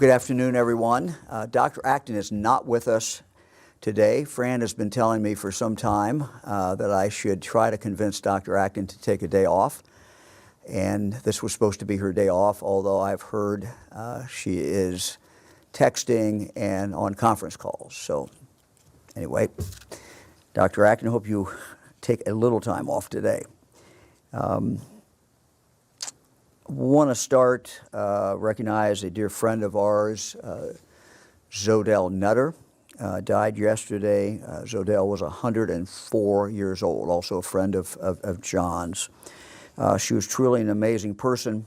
Good afternoon, everyone. Dr. Acton is not with us today. Fran has been telling me for some time that I should try to convince Dr. Acton to take a day off. And this was supposed to be her day off, although I've heard she is texting and on conference calls. So anyway, Dr. Acton, I hope you take a little time off today. Want to start, recognize a dear friend of ours, Zodell Nutter, died yesterday. Zodell was 104 years old, also a friend of John's. She was truly an amazing person,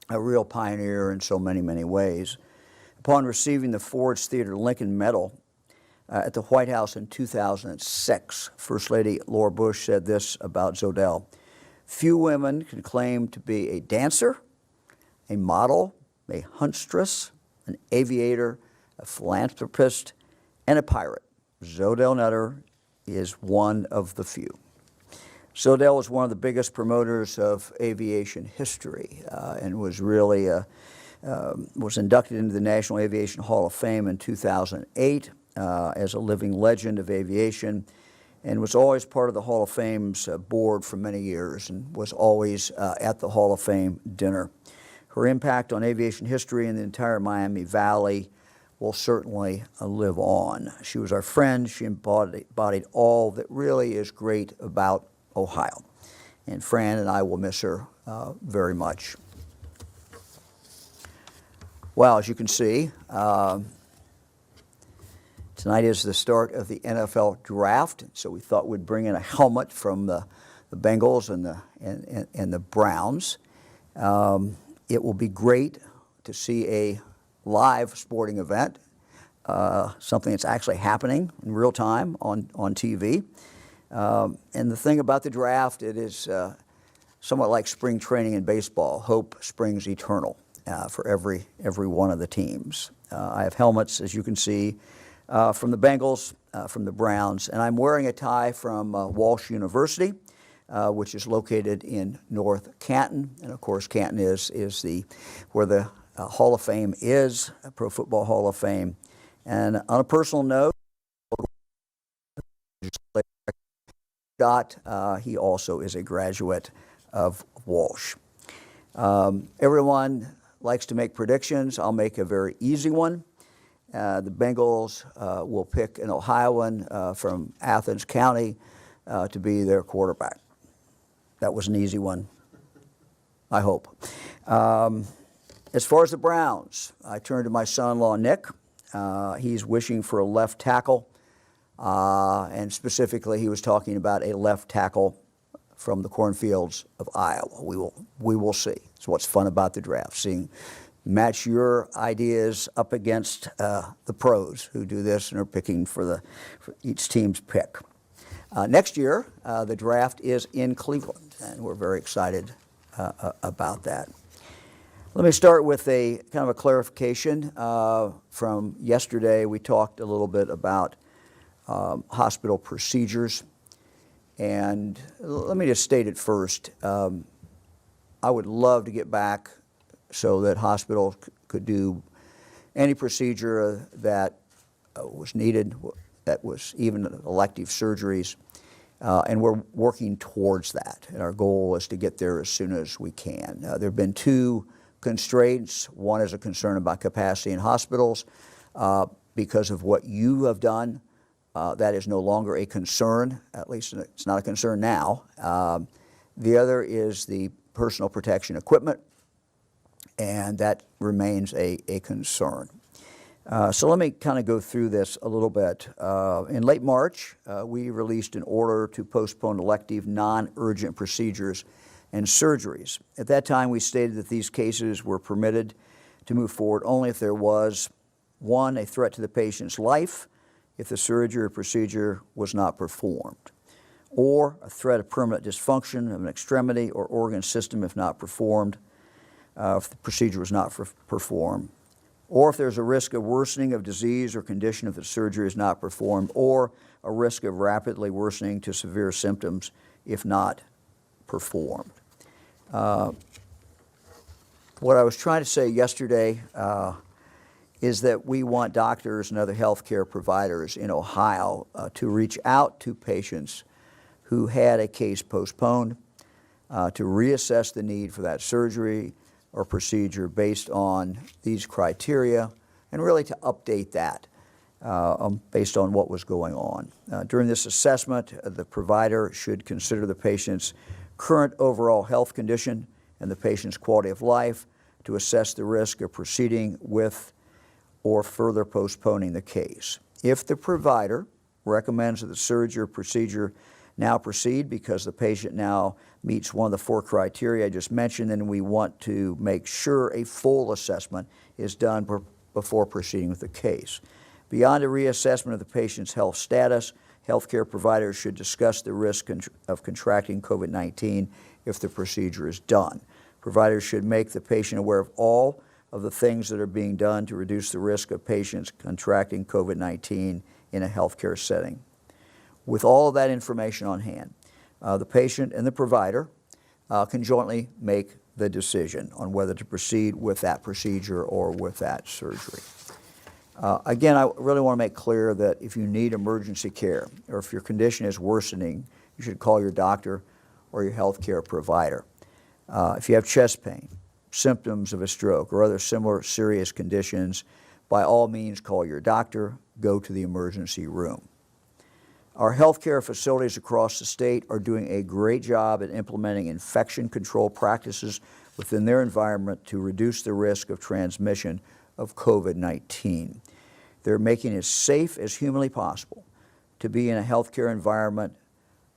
a real pioneer in so many, many ways. Upon receiving the Ford's Theater Lincoln Medal at the White House in 2006, First Lady Laura Bush said this about Zodell: "Few women can claim to be a dancer, a model, a huntress, an aviator, a philanthropist, and a pirate. Zodell Nutter is one of the few." Zodell was one of the biggest promoters of aviation history and was really was inducted into the National Aviation Hall of Fame in 2008 as a living legend of aviation, and was always part of the Hall of Fame's board for many years and was always at the Hall of Fame dinner. Her impact on aviation history and the entire Miami Valley will certainly live on. She was our friend. She embodied all that really is great about Ohio. And Fran and I will miss her very much. Well, as you can see, tonight is the start of the NFL draft, so we thought we'd bring in a helmet from the Bengals and the Browns. It will be great to see a live sporting event, something that's actually happening in real time on TV. And the thing about the draft, it is somewhat like spring training in baseball. Hope springs eternal for every one of the teams. I have helmets, as you can see, from the Bengals, from the Browns, and I'm wearing a tie from Walsh University, which is located in North Canton. And of course, Canton is where the Hall of Fame is, Pro Football Hall of Fame. And on a personal note, Scott, he also is a graduate of Walsh. Everyone likes to make predictions. I'll make a very easy one. The Bengals will pick an Ohioan from Athens County to be their quarterback. That was an easy one, I hope. As far as the Browns, I turned to my son-in-law, Nick. He's wishing for a left tackle, and specifically he was talking about a left tackle from the cornfields of Iowa. We will see. It's what's fun about the draft, match your ideas up against the pros who do this and are picking for each team's pick. Next year, the draft is in Cleveland, and we're very excited about that. Let me start with a kind of a clarification from yesterday. We talked a little bit about hospital procedures, and let me just state it first. I would love to get back so that hospitals could do any procedure that was needed, that was even elective surgeries, and we're working towards that. And our goal is to get there as soon as we can. There have been two constraints. One is a concern about capacity in hospitals. Because of what you have done, that is no longer a concern. At least it's not a concern now. The other is the personal protection equipment, and that remains a concern. So let me kind of go through this a little bit. In late March, we released an order to postpone elective non-urgent procedures and surgeries. At that time, we stated that these cases were permitted to move forward only if there was, one, a threat to the patient's life, if the surgery or procedure was not performed, or a threat of permanent dysfunction of an extremity or organ system if not performed, if the procedure was not performed, or if there's a risk of worsening of disease or condition if the surgery is not performed, or a risk of rapidly worsening to severe symptoms if not performed. What I was trying to say yesterday is that we want doctors and other healthcare providers in Ohio to reach out to patients who had a case postponed, to reassess the need for that surgery or procedure based on these criteria, and really to update that based on what was going on. During this assessment, the provider should consider the patient's current overall health condition and the patient's quality of life to assess the risk of proceeding with or further postponing the case. If the provider recommends that the surgery or procedure now proceed because the patient now meets one of the 4 criteria I just mentioned, then we want to make sure a full assessment is done before proceeding with the case. Beyond a reassessment of the patient's health status, healthcare providers should discuss the risk of contracting COVID-19 if the procedure is done. Providers should make the patient aware of all of the things that are being done to reduce the risk of patients contracting COVID-19 in a healthcare setting. With all of that information on hand, the patient and the provider can jointly make the decision on whether to proceed with that procedure or with that surgery. Again, I really want to make clear that if you need emergency care or if your condition is worsening, you should call your doctor or your healthcare provider. If you have chest pain, symptoms of a stroke, or other similar serious conditions, by all means call your doctor, go to the emergency room. Our healthcare facilities across the state are doing a great job at implementing infection control practices within their environment to reduce the risk of transmission of COVID-19. They're making it as safe as humanly possible to be in a healthcare environment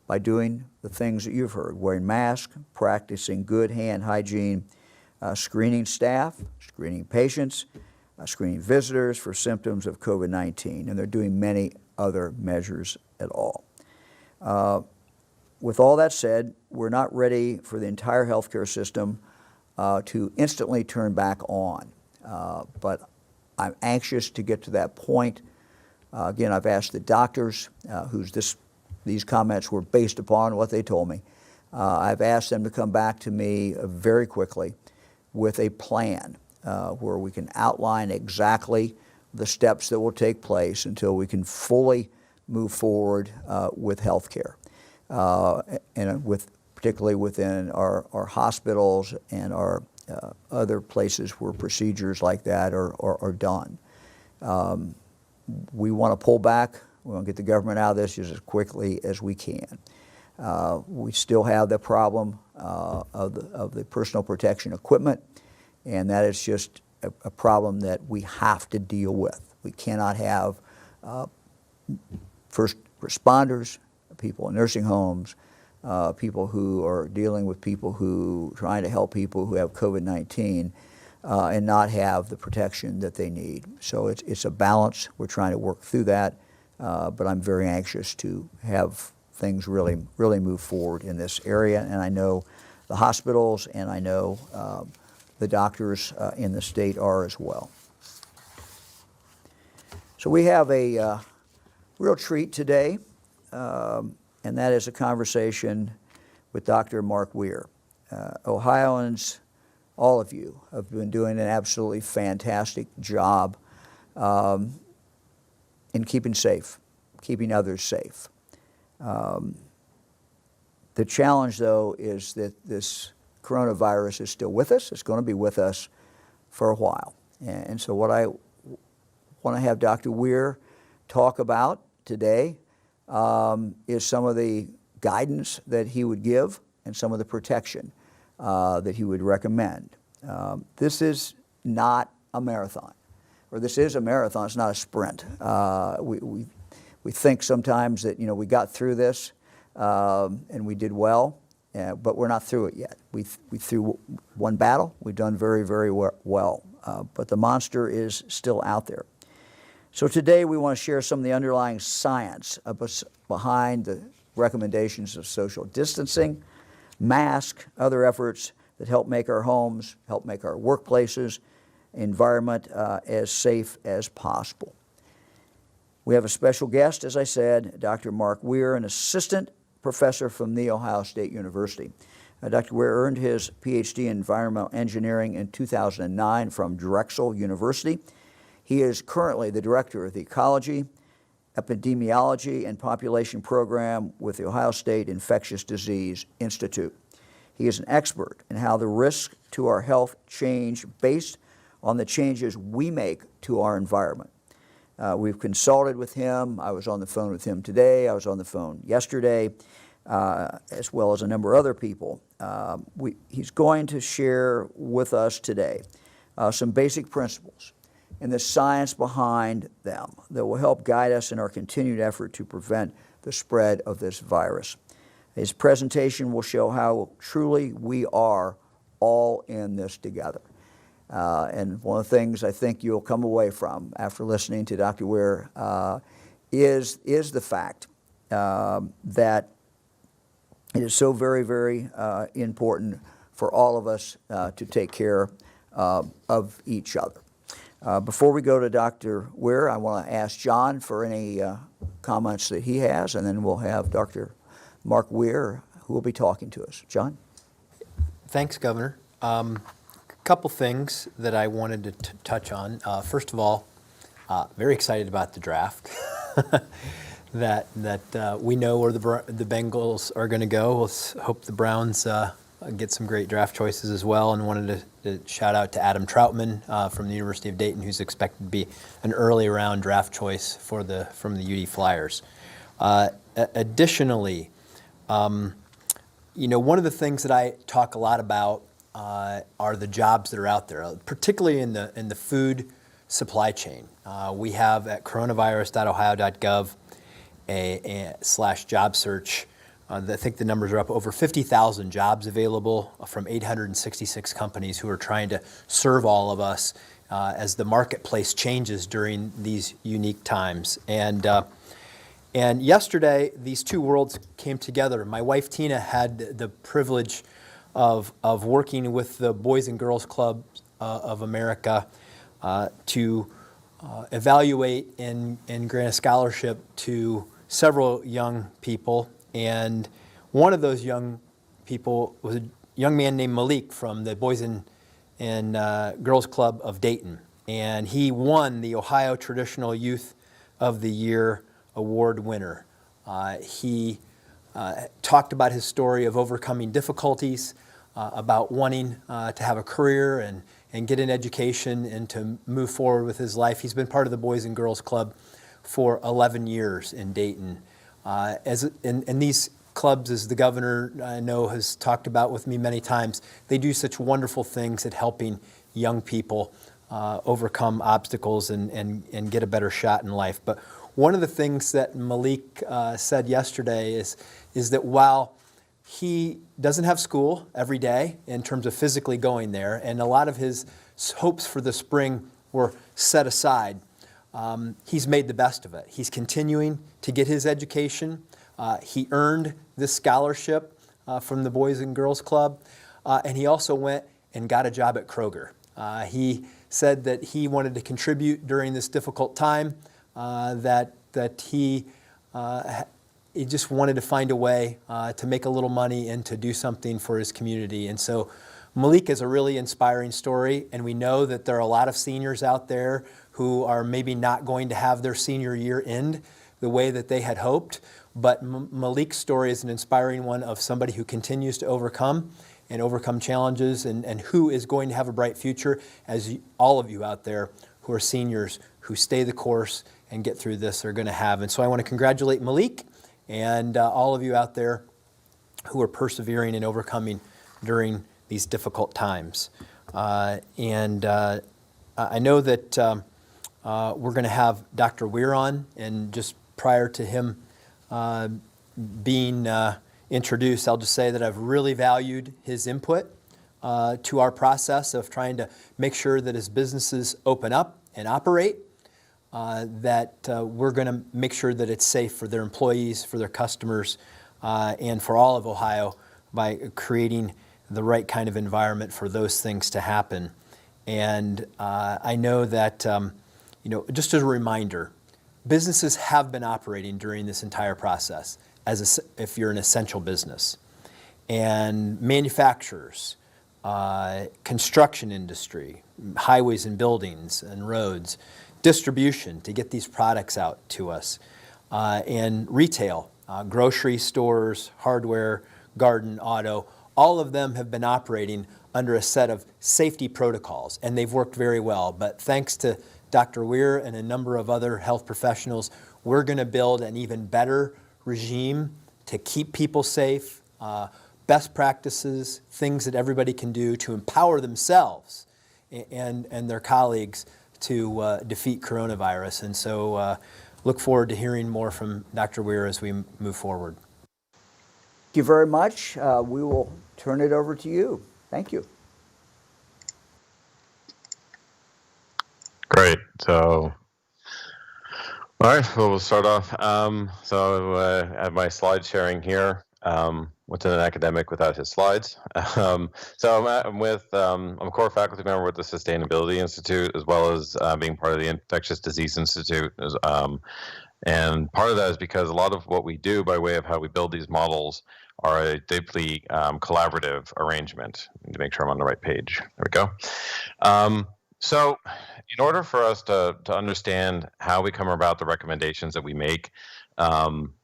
by doing the things that you've heard: wearing masks, practicing good hand hygiene, screening staff, screening patients, screening visitors for symptoms of COVID-19, and they're doing many other measures at all. With all that said, we're not ready for the entire healthcare system to instantly turn back on, but I'm anxious to get to that point. Again, I've asked the doctors these comments were based upon what they told me. I've asked them to come back to me very quickly with a plan where we can outline exactly the steps that will take place until we can fully move forward with healthcare, and particularly within our hospitals and our other places where procedures like that are done. We want to pull back. We want to get the government out of this just as quickly as we can. We still have the problem of the personal protection equipment, and that is just a problem that we have to deal with. We cannot have first responders, people in nursing homes, people who are dealing with trying to help people who have COVID-19 and not have the protection that they need. So it's a balance. We're trying to work through that, but I'm very anxious to have things really move forward in this area. And I know the hospitals and I know the doctors in the state are as well. So we have a real treat today, and that is a conversation with Dr. Mark Weir. Ohioans, all of you, have been doing an absolutely fantastic job in keeping others safe. The challenge, though, is that this coronavirus is still with us. It's going to be with us for a while. And so what I want to have Dr. Weir talk about today is some of the guidance that he would give and some of the protection that he would recommend. This is not a marathon, or this is a marathon, it's not a sprint. We think sometimes that, we got through this and we did well, but we're not through it yet. We through one battle, we've done very, very well, but the monster is still out there. So today we want to share some of the underlying science behind the recommendations of social distancing, mask, other efforts that help make our homes, help make our workplaces, environment as safe as possible. We have a special guest, as I said, Dr. Mark Weir, an assistant professor from The Ohio State University. Dr. Weir earned his PhD in environmental engineering in 2009 from Drexel University. He is currently the director of the Ecology, Epidemiology, and Population Program with the Ohio State Infectious Disease Institute. He is an expert in how the risks to our health change based on the changes we make to our environment. We've consulted with him. I was on the phone with him today. I was on the phone yesterday, as well as a number of other people. He's going to share with us today some basic principles and the science behind them that will help guide us in our continued effort to prevent the spread of this virus. His presentation will show how truly we are all in this together. And one of the things I think you'll come away from after listening to Dr. Weir is the fact that it is so very, very important for all of us to take care of each other. Before we go to Dr. Weir, I want to ask Jon for any comments that he has, and then we'll have Dr. Mark Weir, who will be talking to us. Jon? Thanks, Governor. A couple things that I wanted to touch on. First of all, very excited about the draft. that we know where the Bengals are going to go. Let's hope the Browns get some great draft choices as well, and wanted to shout out to Adam Troutman from the University of Dayton, who's expected to be an early round draft choice from the UD Flyers. Additionally, one of the things that I talk a lot about are the jobs that are out there, particularly in the food supply chain. We have at coronavirus.ohio.gov /job search. I think the numbers are up over 50,000 jobs available from 866 companies who are trying to serve all of us as the marketplace changes during these unique times. And yesterday, these two worlds came together. My wife Tina had the privilege of working with the Boys and Girls Club of America to evaluate and grant a scholarship to several young people. And one of those young people was a young man named Malik from the Boys and Girls Club of Dayton. And he won the Ohio Traditional Youth of the Year Award winner. He talked about his story of overcoming difficulties, about wanting to have a career and get an education and to move forward with his life. He's been part of the Boys and Girls Club for 11 years in Dayton. And these clubs, as the governor I know has talked about with me many times, they do such wonderful things at helping young people overcome obstacles and get a better shot in life. But one of the things that Malik said yesterday is that while he doesn't have school every day in terms of physically going there, and a lot of his hopes for the spring were set aside, he's made the best of it. He's continuing to get his education. He earned this scholarship from the Boys and Girls Club, and he also went and got a job at Kroger. He said that he wanted to contribute during this difficult time, that he just wanted to find a way to make a little money and to do something for his community. And so Malik is a really inspiring story, and we know that there are a lot of seniors out there who are maybe not going to have their senior year end the way that they had hoped. But Malik's story is an inspiring one of somebody who continues to overcome challenges and who is going to have a bright future, as all of you out there who are seniors who stay the course and get through this are going to have. And so I want to congratulate Malik and all of you out there who are persevering and overcoming during these difficult times. I know that we're going to have Dr. Weir on, and just prior to him being introduced, I'll just say that I've really valued his input to our process of trying to make sure that as businesses open up and operate, that we're going to make sure that it's safe for their employees, for their customers, and for all of Ohio by creating the right kind of environment for those things to happen. And I know that, just as a reminder, businesses have been operating during this entire process if you're an essential business. And manufacturers, construction industry, highways and buildings and roads, distribution to get these products out to us, and retail, grocery stores, hardware, garden, auto, all of them have been operating under a set of safety protocols, and they've worked very well. But thanks to Dr. Weir and a number of other health professionals, we're going to build an even better regime to keep people safe, best practices, things that everybody can do to empower themselves and their colleagues to defeat coronavirus. And so look forward to hearing more from Dr. Weir as we move forward. Thank you very much. We will turn it over to you. Thank you. Great. So, all right, well, we'll start off. I have my slide sharing here. What's an academic without his slides? I'm a core faculty member with the Sustainability Institute, as well as being part of the Infectious Disease Institute. And part of that is because a lot of what we do by way of how we build these models are a deeply collaborative arrangement. I need to make sure I'm on the right page. There we go. So in order for us to understand how we come about the recommendations that we make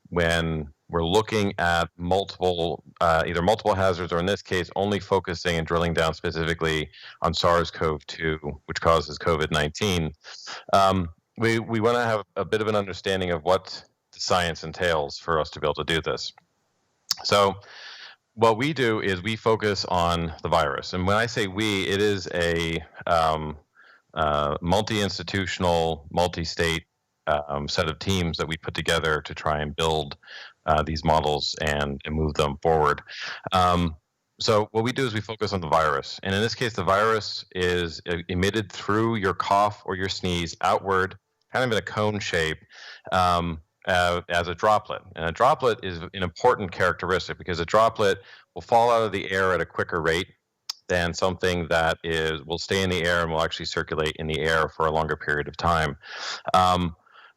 when we're looking at either multiple hazards, or in this case, only focusing and drilling down specifically on SARS-CoV-2, which causes COVID-19, we want to have a bit of an understanding of what the science entails for us to be able to do this. So what we do is we focus on the virus. And when I say we, it is a multi-institutional, multi-state set of teams that we put together to try and build these models and move them forward. So what we do is we focus on the virus. And in this case, the virus is emitted through your cough or your sneeze outward, kind of in a cone shape, as a droplet. And a droplet is an important characteristic because a droplet will fall out of the air at a quicker rate than something that will stay in the air and will actually circulate in the air for a longer period of time.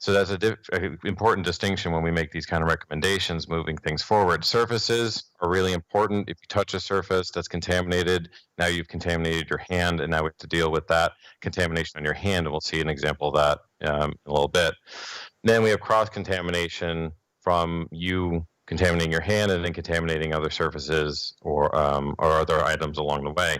So that's an important distinction when we make these kind of recommendations moving things forward. Surfaces are really important. If you touch a surface that's contaminated, now you've contaminated your hand, and now we have to deal with that contamination on your hand, and we'll see an example of that in a little bit. Then we have cross-contamination from you contaminating your hand and then contaminating other surfaces or other items along the way.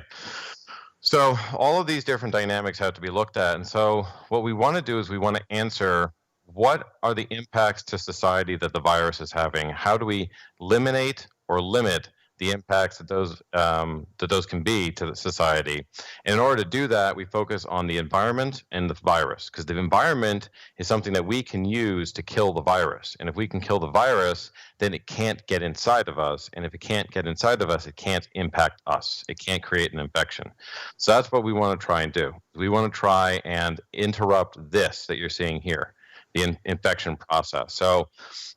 So all of these different dynamics have to be looked at. And so what we want to do is we want to answer, what are the impacts to society that the virus is having? How do we eliminate or limit the impacts that those can be to the society? And in order to do that, we focus on the environment and the virus, because the environment is something that we can use to kill the virus. And if we can kill the virus, then it can't get inside of us. And if it can't get inside of us, it can't impact us. It can't create an infection. So that's what we want to try and do. We want to try and interrupt this that you're seeing here, the infection process. So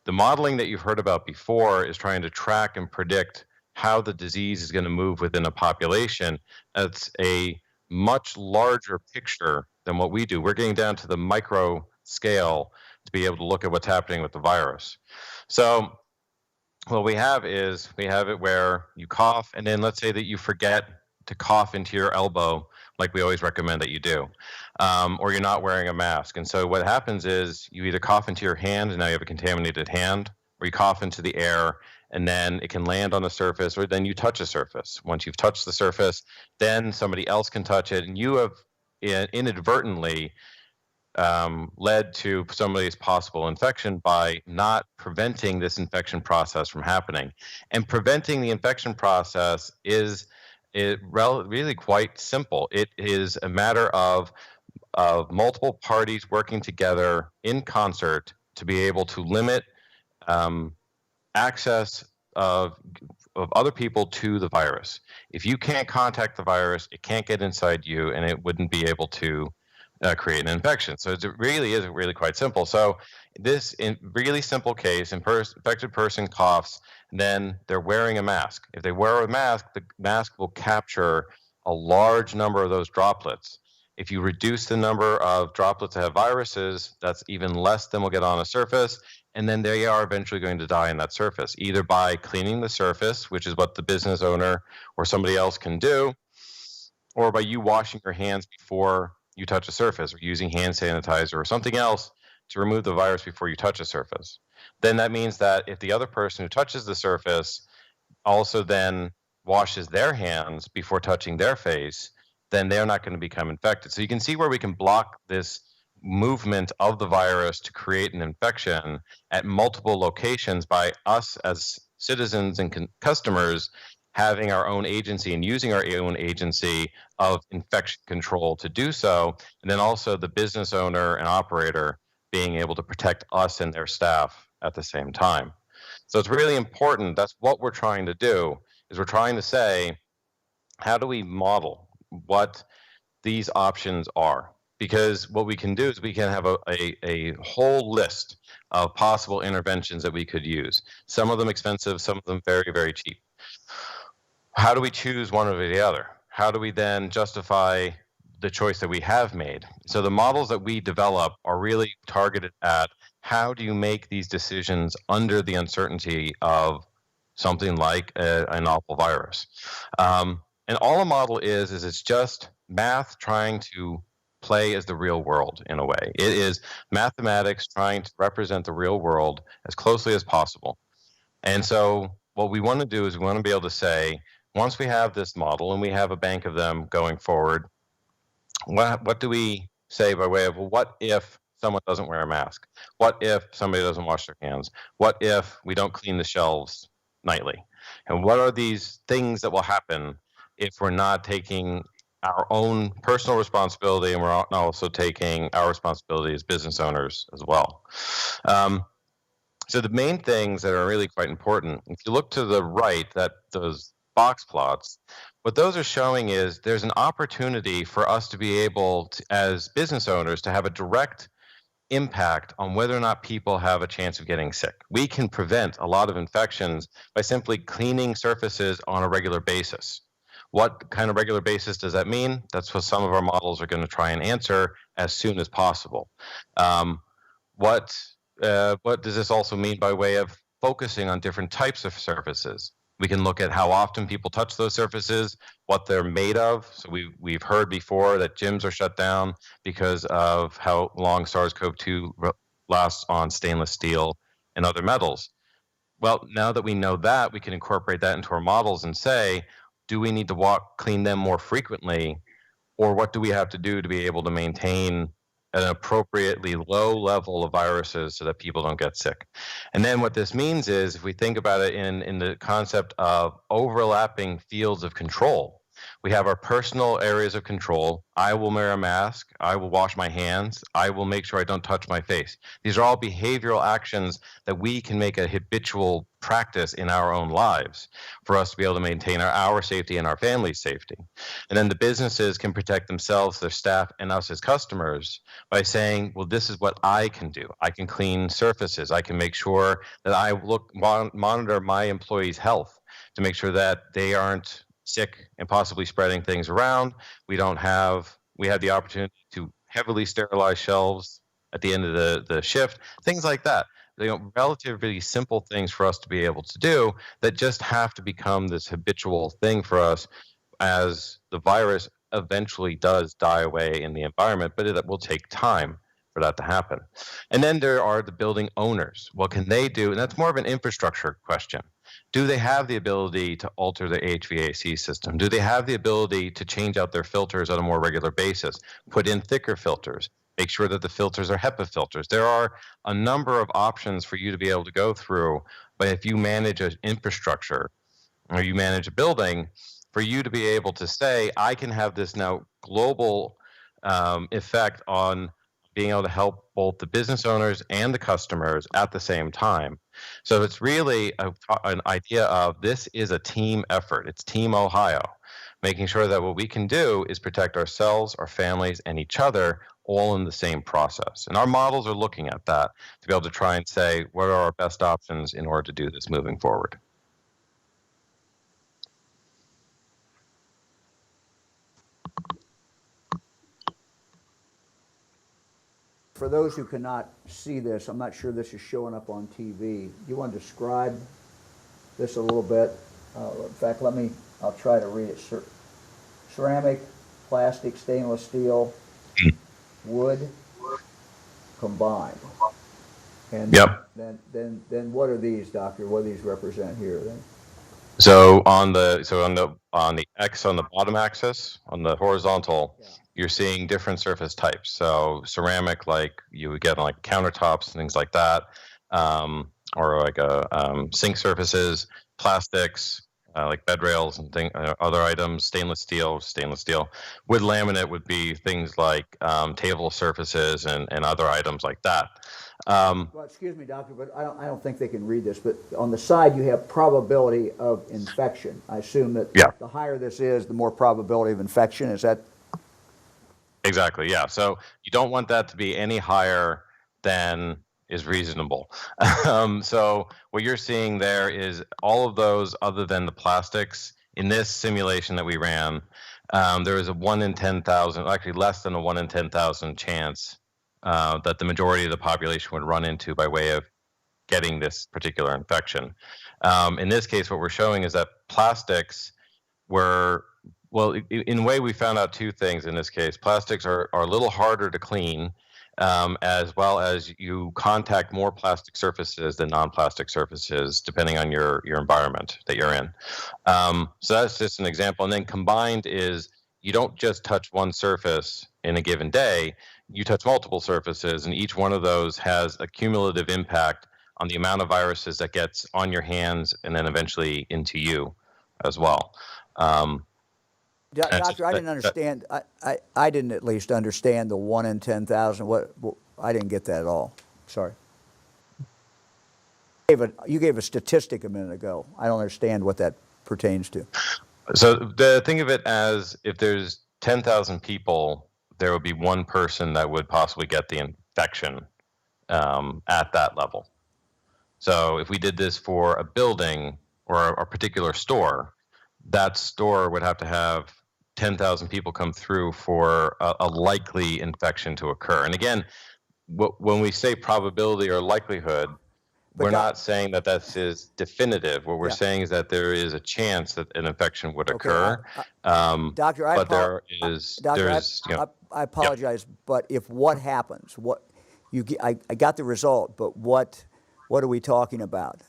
the modeling that you've heard about before is trying to track and predict how the disease is going to move within a population. That's a much larger picture than what we do. We're getting down to the micro scale to be able to look at what's happening with the virus. So what we have is we have it where you cough, and then let's say that you forget to cough into your elbow, like we always recommend that you do, or you're not wearing a mask. And so what happens is you either cough into your hand, and now you have a contaminated hand, or you cough into the air, and then it can land on the surface, or then you touch a surface. Once you've touched the surface, then somebody else can touch it, and you have inadvertently led to somebody's possible infection by not preventing this infection process from happening. And preventing the infection process is really quite simple. It is a matter of multiple parties working together in concert to be able to limit access of other people to the virus. If you can't contact the virus, it can't get inside you, and it wouldn't be able to create an infection. So it really is really quite simple. So this, in really simple case, infected person coughs, then they're wearing a mask. If they wear a mask, the mask will capture a large number of those droplets. If you reduce the number of droplets that have viruses, that's even less than will get on a surface, and then they are eventually going to die on that surface, either by cleaning the surface, which is what the business owner or somebody else can do, or by you washing your hands before you touch a surface, or using hand sanitizer or something else to remove the virus before you touch a surface, then that means that if the other person who touches the surface also then washes their hands before touching their face, then they're not going to become infected. So you can see where we can block this movement of the virus to create an infection at multiple locations by us as citizens and customers having our own agency and using our own agency of infection control to do so, and then also the business owner and operator being able to protect us and their staff at the same time. So it's really important. That's what we're trying to do, is we're trying to say, how do we model what these options are? Because what we can do is we can have a whole list of possible interventions that we could use. Some of them expensive, some of them very, very cheap. How do we choose one over the other? How do we then justify the choice that we have made? So the models that we develop are really targeted at how do you make these decisions under the uncertainty of something like a novel virus. And all a model is it's just math trying to play as the real world in a way. It is mathematics trying to represent the real world as closely as possible. And so what we want to do is we want to be able to say, once we have this model and we have a bank of them going forward, what do we say by way of, well, what if someone doesn't wear a mask? What if somebody doesn't wash their hands? What if we don't clean the shelves nightly? And what are these things that will happen if we're not taking our own personal responsibility, and we're also taking our responsibility as business owners as well? So the main things that are really quite important, if you look to the right, those box plots, what those are showing is there's an opportunity for us to be able to, as business owners, to have a direct impact on whether or not people have a chance of getting sick. We can prevent a lot of infections by simply cleaning surfaces on a regular basis. What kind of regular basis does that mean? That's what some of our models are going to try and answer as soon as possible. What does this also mean by way of focusing on different types of surfaces? We can look at how often people touch those surfaces, what they're made of. So we've heard before that gyms are shut down because of how long SARS-CoV-2 lasts on stainless steel and other metals. Well, now that we know that, we can incorporate that into our models and say, do we need to clean them more frequently, or what do we have to do to be able to maintain an appropriately low level of viruses so that people don't get sick? And then what this means is, if we think about it in the concept of overlapping fields of control, we have our personal areas of control. I will wear a mask. I will wash my hands. I will make sure I don't touch my face. These are all behavioral actions that we can make a habitual practice in our own lives for us to be able to maintain our safety and our family's safety. And then the businesses can protect themselves, their staff, and us as customers by saying, well, this is what I can do. I can clean surfaces. I can make sure that I monitor my employees' health to make sure that they aren't sick and possibly spreading things around. We have the opportunity to heavily sterilize shelves at the end of the shift, things like that. Relatively simple things for us to be able to do that just have to become this habitual thing for us as the virus eventually does die away in the environment, but it will take time for that to happen. And then there are the building owners. What can they do? And that's more of an infrastructure question. Do they have the ability to alter the HVAC system? Do they have the ability to change out their filters on a more regular basis, put in thicker filters, make sure that the filters are HEPA filters? There are a number of options for you to be able to go through, but if you manage an infrastructure or you manage a building, for you to be able to say, I can have this now global effect on being able to help both the business owners and the customers at the same time. So it's really an idea of, this is a team effort. It's Team Ohio, making sure that what we can do is protect ourselves, our families, and each other all in the same process. And our models are looking at that to be able to try and say, what are our best options in order to do this moving forward? For those who cannot see this, I'm not sure this is showing up on TV. Do you want to describe this a little bit? In fact, I'll try to read it. Ceramic, plastic, stainless steel, wood combined. And Yep. then what are these, Doctor? What do these represent here then? So on the X on the bottom axis, on the horizontal, Yeah. you're seeing different surface types. So ceramic, like you would get on like countertops and things like that, or like sink surfaces, plastics, like bed rails and other items, stainless steel. Wood laminate would be things like table surfaces and other items like that. Well, excuse me, doctor, but I don't think they can read this, but on the side you have probability of infection. I assume that Yeah. the higher this is, the more probability of infection. Is that? Exactly, yeah. So you don't want that to be any higher than is reasonable. So what you're seeing there is all of those other than the plastics. In this simulation that we ran, there was a 1 in 10,000, actually less than a 1 in 10,000 chance that the majority of the population would run into by way of getting this particular infection. In this case, what we're showing is that plastics were, well, in a way, we found out two things in this case. Plastics are a little harder to clean, as well as you contact more plastic surfaces than non-plastic surfaces, depending on your environment that you're in. So that's just an example. And then combined is you don't just touch one surface in a given day, you touch multiple surfaces, and each one of those has a cumulative impact on the amount of viruses that gets on your hands and then eventually into you as well. Doctor, I didn't understand. I didn't at least understand the 1 in 10,000. What I didn't get that at all. Sorry. You gave a statistic a minute ago. I don't understand what that pertains to. So think of it as if there's 10,000 people, there would be one person that would possibly get the infection at that level. So if we did this for a building or a particular store, that store would have to have 10,000 people come through for a likely infection to occur. And again, when we say probability or likelihood, we're not saying that that is definitive. What we're saying is that there is a chance that an infection would occur. Doctor, I apologize, but if what happens, I got the result, but what are we talking about?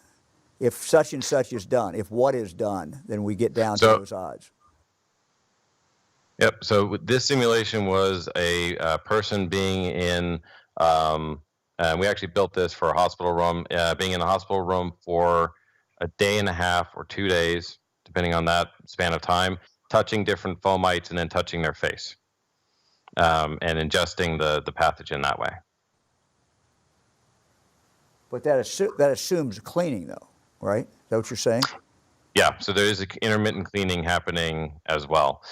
If such and such is done, if what is done, then we get down to those odds. Yep. So this simulation was a person being in, and we actually built this for a hospital room, being in a hospital room for a day and a half or 2 days, depending on that span of time, touching different fomites and then touching their face, and ingesting the pathogen that way. But that assumes cleaning, though, right? Is that what you're saying? Yeah, so there is intermittent cleaning happening as well.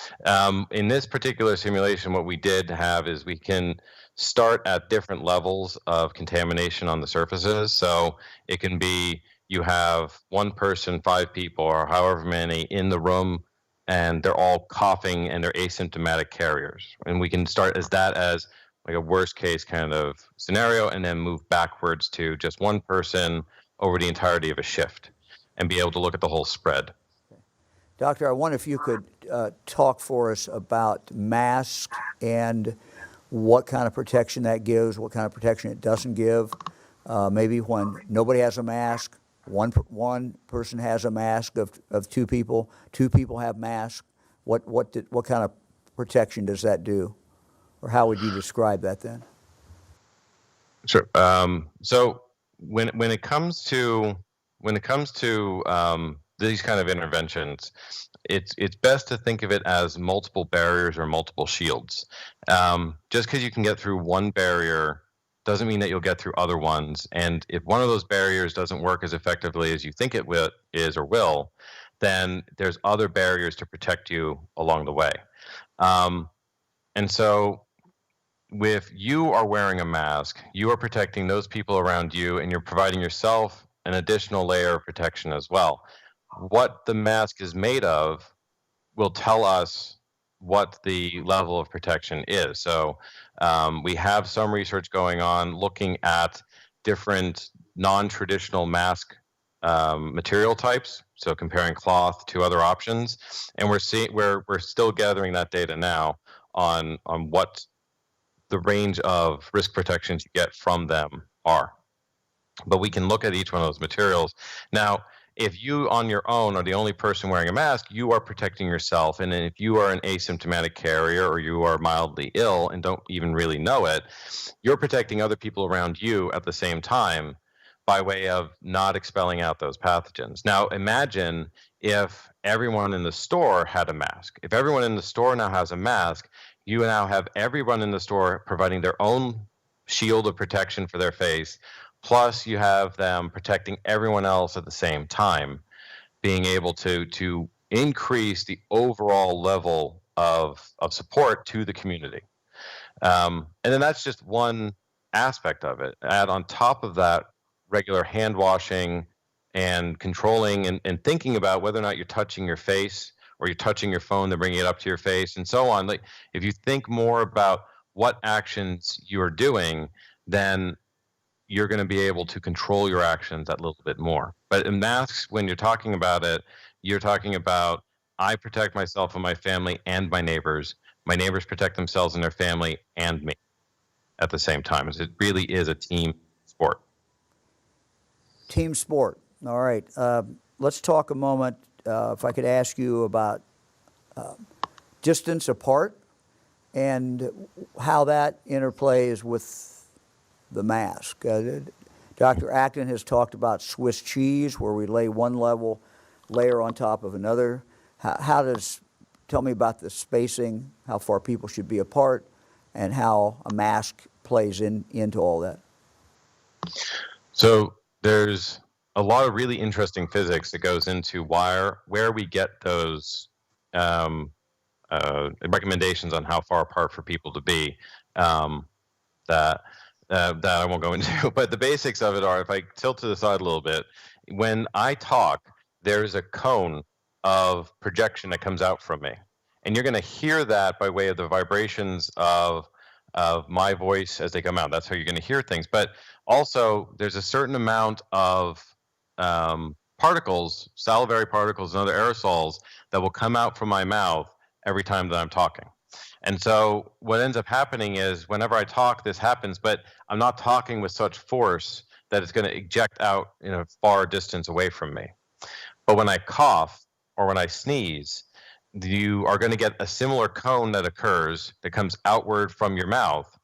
In this particular simulation, what we did have is we can start at different levels of contamination on the surfaces. So it can be you have one person, 5 people, or however many in the room, and they're all coughing and they're asymptomatic carriers. And we can start as like a worst case kind of scenario and then move backwards to just one person over the entirety of a shift and be able to look at the whole spread. Doctor, I wonder if you could talk for us about masks and what kind of protection that gives, what kind of protection it doesn't give. Maybe when nobody has a mask, one person has a mask of 2 people, 2 people have masks. What kind of protection does that do? Or how would you describe that then? Sure. So when it comes to these kind of interventions, it's best to think of it as multiple barriers or multiple shields. Just because you can get through one barrier doesn't mean that you'll get through other ones. And if one of those barriers doesn't work as effectively as you think it will, then there's other barriers to protect you along the way. And so if you are wearing a mask, you are protecting those people around you, and you're providing yourself an additional layer of protection as well. What the mask is made of will tell us what the level of protection is. So we have some research going on looking at different non-traditional mask material types, so comparing cloth to other options, and we're still gathering that data now on what the range of risk protections you get from them are. But we can look at each one of those materials. Now, if you on your own are the only person wearing a mask, you are protecting yourself. And if you are an asymptomatic carrier or you are mildly ill and don't even really know it, you're protecting other people around you at the same time by way of not expelling out those pathogens. Now, imagine if everyone in the store had a mask. If everyone in the store now has a mask, you now have everyone in the store providing their own shield of protection for their face. Plus, you have them protecting everyone else at the same time, being able to increase the overall level of support to the community. And then that's just one aspect of it. Add on top of that regular hand washing and controlling and thinking about whether or not you're touching your face or you're touching your phone, then bringing it up to your face and so on. Like, if you think more about what actions you are doing, then you're going to be able to control your actions that little bit more. But in masks, when you're talking about it, you're talking about, I protect myself and my family and my neighbors. My neighbors protect themselves and their family and me at the same time. It really is a team sport. Team sport. All right. Let's talk a moment, if I could ask you about distance apart and how that interplays with the mask. Dr. Acton has talked about Swiss cheese, where we lay one layer on top of another. Tell me about the spacing, how far people should be apart, and how a mask plays into all that. So there's a lot of really interesting physics that goes into where we get those recommendations on how far apart for people to be. That I won't go into, but the basics of it are, if I tilt to the side a little bit, when I talk, there's a cone of projection that comes out from me. And you're going to hear that by way of the vibrations of my voice as they come out. That's how you're going to hear things. But also, there's a certain amount of particles, salivary particles and other aerosols that will come out from my mouth every time that I'm talking. And so what ends up happening is whenever I talk, this happens, but I'm not talking with such force that it's going to eject out in a far distance away from me. But when I cough or when I sneeze, you are going to get a similar cone that occurs that comes outward from your mouth.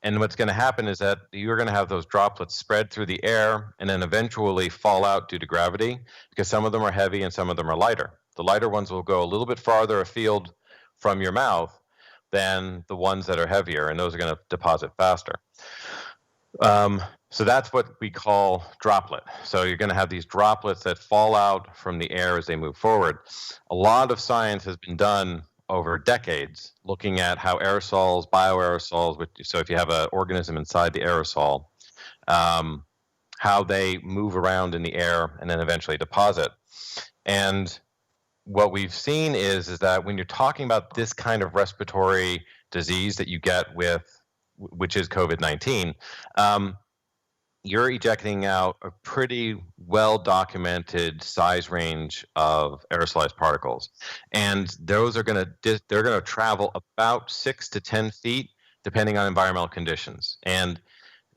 And what's going to happen is that you're going to have those droplets spread through the air and then eventually fall out due to gravity, because some of them are heavy and some of them are lighter. The lighter ones will go a little bit farther afield from your mouth than the ones that are heavier, and those are going to deposit faster. So that's what we call droplet. So you're going to have these droplets that fall out from the air as they move forward. A lot of science has been done over decades looking at how aerosols, bioaerosols, so if you have an organism inside the aerosol, how they move around in the air and then eventually deposit. And what we've seen is that when you're talking about this kind of respiratory disease that you get which is COVID-19, you're ejecting out a pretty well-documented size range of aerosolized particles, and those are they're going to travel about 6 to 10 feet, depending on environmental conditions. And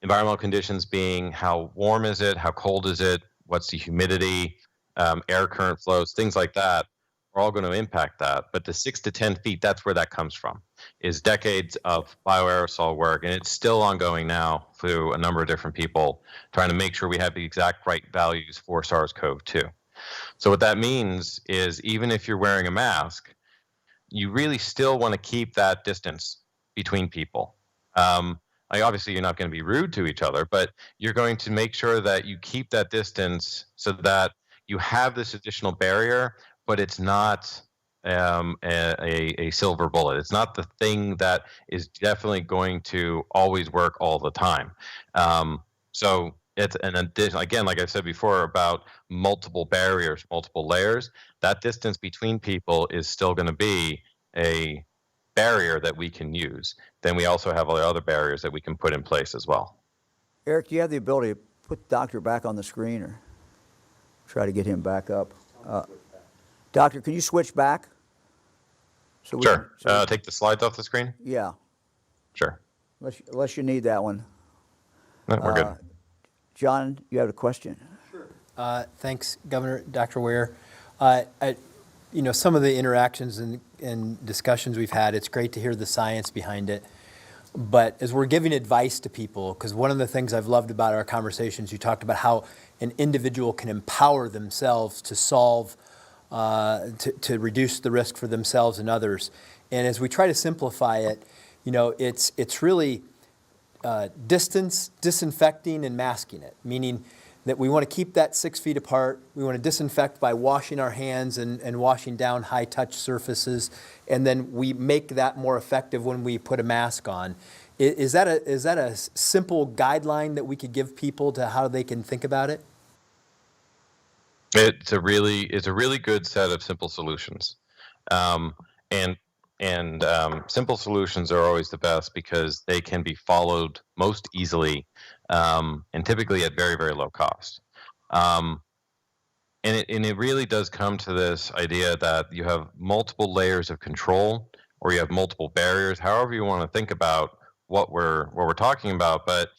environmental conditions being how warm is it, how cold is it, what's the humidity, air current flows, things like that, are all going to impact that. But the 6 to 10 feet, that's where that comes from, is decades of bioaerosol work. And it's still ongoing now through a number of different people trying to make sure we have the exact right values for SARS-CoV-2. So what that means is even if you're wearing a mask, you really still want to keep that distance between people. Obviously, you're not going to be rude to each other, but you're going to make sure that you keep that distance so that you have this additional barrier, but it's not a silver bullet. It's not the thing that is definitely going to always work all the time. So it's an addition, again, like I said before, about multiple barriers, multiple layers. That distance between people is still going to be a barrier that we can use. Then we also have all the other barriers that we can put in place as well. Eric, do you have the ability to put the doctor back on the screen or try to get him back up? Doctor, can you switch back? Sure. Take the slides off the screen? Yeah. Sure. unless you need that one. No, we're good. John, you have a question? Thanks, Governor, Dr. Ware. Some of the interactions and discussions we've had, it's great to hear the science behind it. But as we're giving advice to people, because one of the things I've loved about our conversations, you talked about how an individual can empower themselves to solve, to reduce the risk for themselves and others. And as we try to simplify it, it's really disinfecting and masking it, meaning that we want to keep that 6 feet apart. We want to disinfect by washing our hands and washing down high-touch surfaces, and then we make that more effective when we put a mask on. Is that a simple guideline that we could give people to how they can think about it? It's a really good set of simple solutions, and simple solutions are always the best because they can be followed most easily, and typically at very, very low cost. And it really does come to this idea that you have multiple layers of control, or you have multiple barriers, however you want to think about what we're talking about. But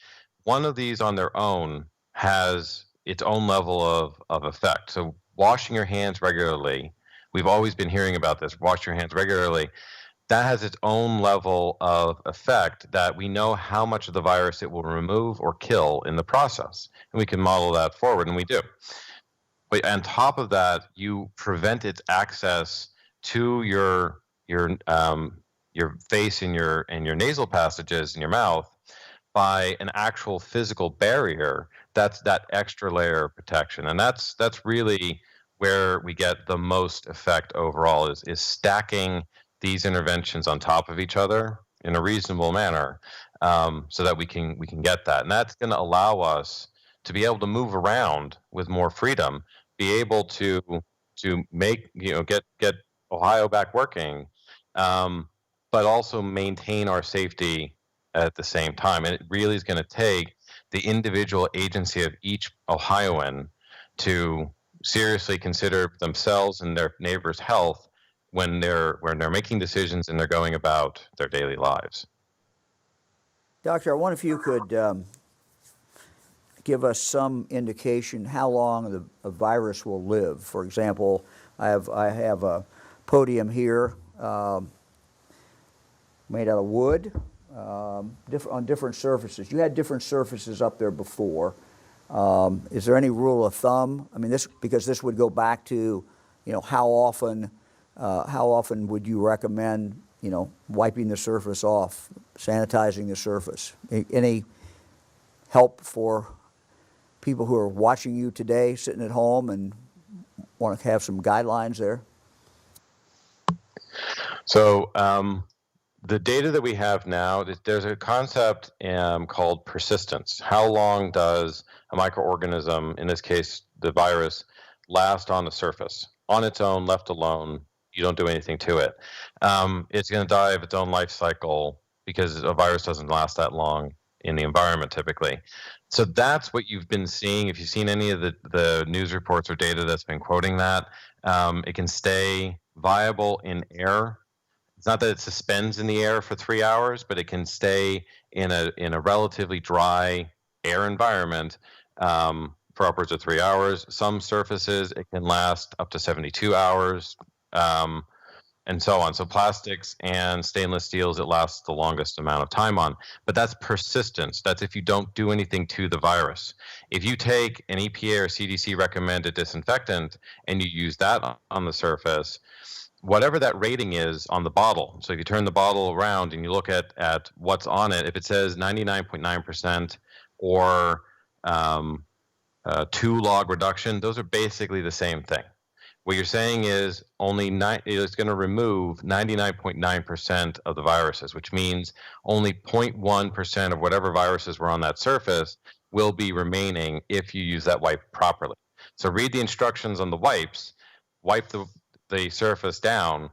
one of these on their own has its own level of effect. So washing your hands regularly, we've always been hearing about this, wash your hands regularly. That has its own level of effect that we know how much of the virus it will remove or kill in the process. And we can model that forward, and we do. But on top of that, you prevent its access to your face and your nasal passages in your mouth by an actual physical barrier. That's that extra layer of protection, and that's really where we get the most effect overall, is stacking these interventions on top of each other in a reasonable manner, so that we can get that. And that's going to allow us to be able to move around with more freedom, be able to make, get Ohio back working, but also maintain our safety at the same time. And it really is going to take the individual agency of each Ohioan to seriously consider themselves and their neighbors' health when they're making decisions and they're going about their daily lives. Doctor, I wonder if you could give us some indication how long a virus will live. For example, I have a podium here made out of wood, on different surfaces. You had different surfaces up there before. Is there any rule of thumb? I mean, because this would go back to, how often would you recommend, wiping the surface off, sanitizing the surface? Any help for people who are watching you today, sitting at home and want to have some guidelines there? So the data that we have now, there's a concept called persistence. How long does a microorganism, in this case the virus, last on the surface? On its own, left alone, you don't do anything to it. It's going to die of its own life cycle because a virus doesn't last that long in the environment typically. So that's what you've been seeing. If you've seen any of the news reports or data that's been quoting that, it can stay viable in air. It's not that it suspends in the air for 3 hours, but it can stay in a relatively dry air environment for upwards of 3 hours. Some surfaces, it can last up to 72 hours, and so on. So plastics and stainless steels, it lasts the longest amount of time on. But that's persistence. That's if you don't do anything to the virus. If you take an EPA or CDC recommended disinfectant and you use that on the surface, whatever that rating is on the bottle, so if you turn the bottle around and you look at what's on it, if it says 99.9% or 2 log reduction, those are basically the same thing. What you're saying is it's going to remove 99.9% of the viruses, which means only 0.1% of whatever viruses were on that surface will be remaining if you use that wipe properly. So read the instructions on the wipes, wipe the surface down,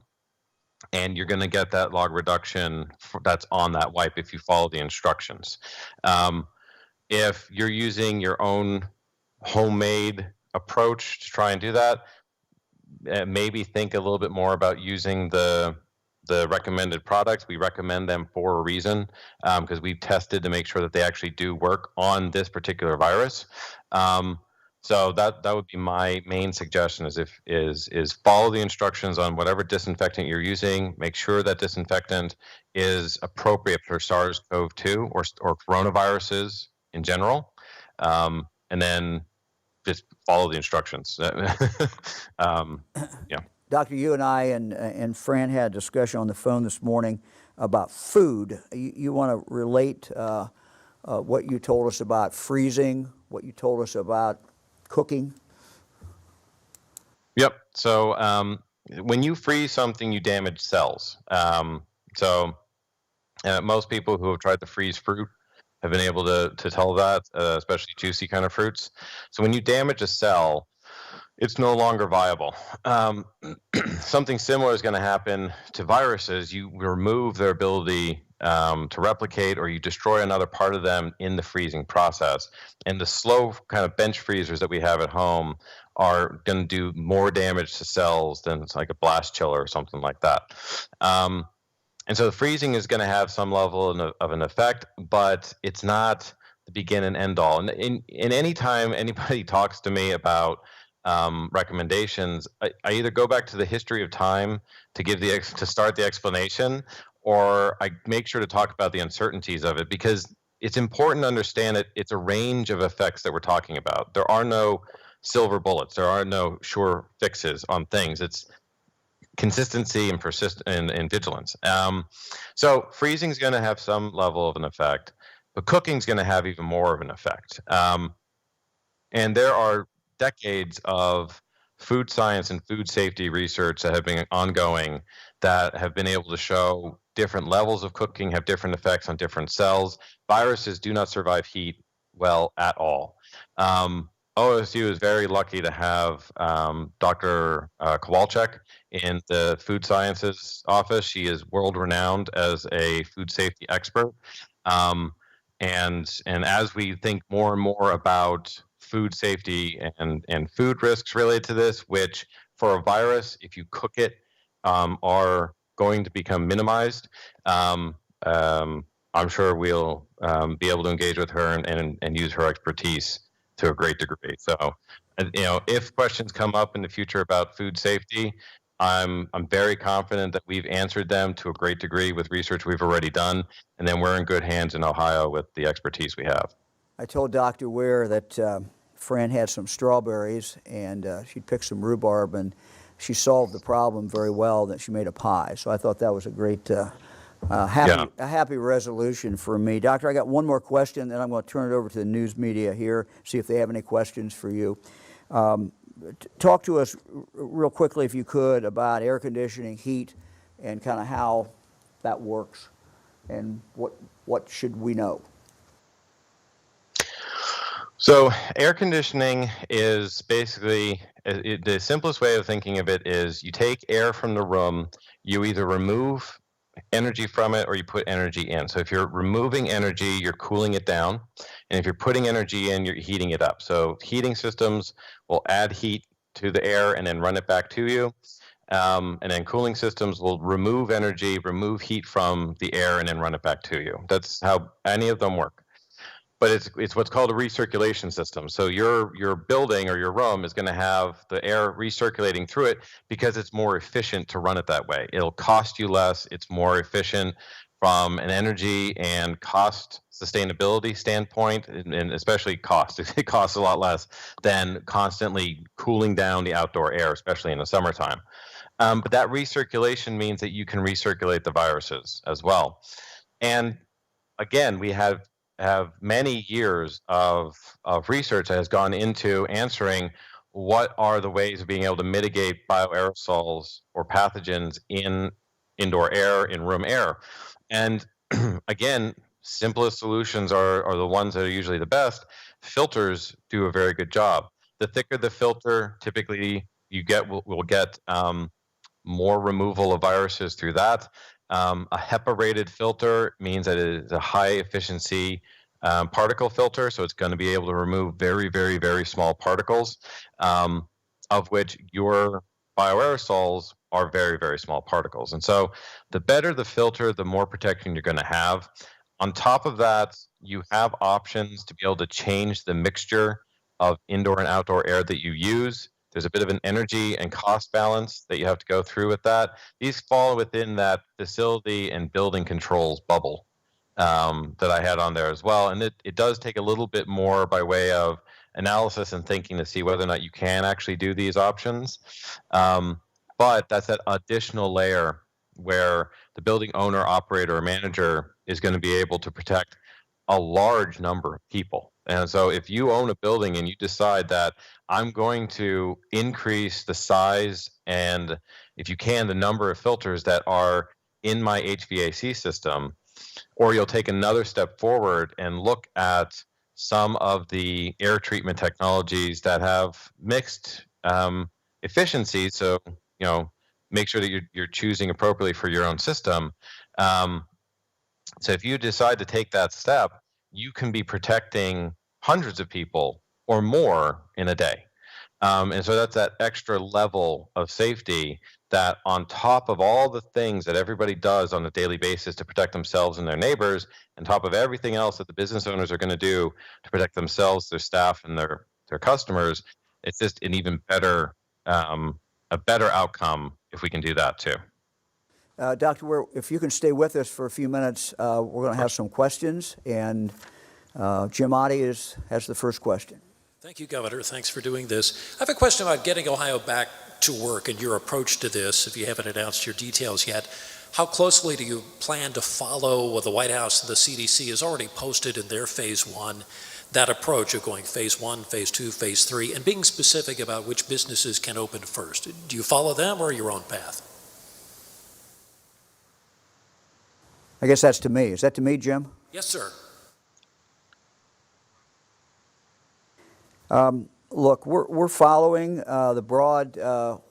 and you're going to get that log reduction that's on that wipe if you follow the instructions. If you're using your own homemade approach to try and do that, maybe think a little bit more about using the the recommended products. We recommend them for a reason, because we've tested to make sure that they actually do work on this particular virus. So that would be my main suggestion: is follow the instructions on whatever disinfectant you're using. Make sure that disinfectant is appropriate for SARS-CoV-2 or coronaviruses in general, and then just follow the instructions. Yeah. Doctor, you and I and Fran had a discussion on the phone this morning about food. You want to relate what you told us about freezing, what you told us about cooking? Yep. So when you freeze something, you damage cells. So most people who have tried to freeze fruit have been able to tell that, especially juicy kind of fruits. So when you damage a cell, it's no longer viable. Something similar is going to happen to viruses. You remove their ability to replicate, or you destroy another part of them in the freezing process. And the slow kind of bench freezers that we have at home are going to do more damage to cells than it's like a blast chiller or something like that. And so the freezing is going to have some level of an effect, but it's not the begin and end all. And in any time anybody talks to me about recommendations, I either go back to the history of time to give to start the explanation, or I make sure to talk about the uncertainties of it, because it's important to understand that it's a range of effects that we're talking about. There are no silver bullets. There are no sure fixes on things. It's consistency and and vigilance. So freezing is going to have some level of an effect, but cooking is going to have even more of an effect. And there are decades of food science and food safety research that have been ongoing that have been able to show different levels of cooking have different effects on different cells. Viruses do not survive heat well at all. OSU is very lucky to have Dr. Kowalczyk in the food sciences office. She is world renowned as a food safety expert. And as we think more and more about food safety and food risks related to this, which for a virus, if you cook it, are going to become minimized, I'm sure we'll be able to engage with her and use her expertise to a great degree. So, if questions come up in the future about food safety, I'm very confident that we've answered them to a great degree with research we've already done, and then we're in good hands in Ohio with the expertise we have. I told Dr. Ware that Fran had some strawberries, and she'd picked some rhubarb, and she solved the problem very well, that she made a pie. So I thought that was a great, happy resolution for me. Doctor, I got one more question, then I'm going to turn it over to the news media here, see if they have any questions for you. Talk to us real quickly, if you could, about air conditioning, heat, and kind of how that works, and what should we know? So air conditioning is basically, the simplest way of thinking of it is you take air from the room, you either remove energy from it or you put energy in. So if you're removing energy, you're cooling it down. And if you're putting energy in, you're heating it up. So heating systems will add heat to the air and then run it back to you. And then cooling systems will remove energy, remove heat from the air, and then run it back to you. That's how any of them work. But it's what's called a recirculation system. So your building or your room is going to have the air recirculating through it because it's more efficient to run it that way. It'll cost you less. It's more efficient from an energy and cost sustainability standpoint, and especially cost. It costs a lot less than constantly cooling down the outdoor air, especially in the summertime. But that recirculation means that you can recirculate the viruses as well. And again, we have many years of research that has gone into answering what are the ways of being able to mitigate bioaerosols or pathogens in indoor air, in room air. And again, simplest solutions are the ones that are usually the best. Filters do a very good job. The thicker the filter, typically we'll get more removal of viruses through that. A HEPA-rated filter means that it is a high-efficiency particle filter, so it's going to be able to remove very, very, very small particles, of which your bioaerosols are very, very small particles. And so the better the filter, the more protection you're going to have. On top of that, you have options to be able to change the mixture of indoor and outdoor air that you use. There's a bit of an energy and cost balance that you have to go through with that. These fall within that facility and building controls bubble that I had on there as well. And it does take a little bit more by way of analysis and thinking to see whether or not you can actually do these options. But that's that additional layer where the building owner, operator, or manager is going to be able to protect a large number of people. And so if you own a building and you decide that I'm going to increase the size and, if you can, the number of filters that are in my HVAC system, or you'll take another step forward and look at some of the air treatment technologies that have mixed efficiency. So, make sure that you're choosing appropriately for your own system. So if you decide to take that step, you can be protecting hundreds of people or more in a day. And so that's that extra level of safety that, on top of all the things that everybody does on a daily basis to protect themselves and their neighbors, on top of everything else that the business owners are going to do to protect themselves, their staff, and their customers, it's just an even better, a better outcome if we can do that too. Dr. Ware, if you can stay with us for a few minutes, we're going to have some questions, and Jim Otte has the first question. Thank you, Governor. Thanks for doing this. I have a question about getting Ohio back to work and your approach to this, if you haven't announced your details yet. How closely do you plan to follow what the White House and the CDC has already posted in their phase one, that approach of going phase one, phase two, phase three, and being specific about which businesses can open first? Do you follow them or your own path? I guess that's to me. Is that to me, Jim? Yes, sir. Look, we're following the broad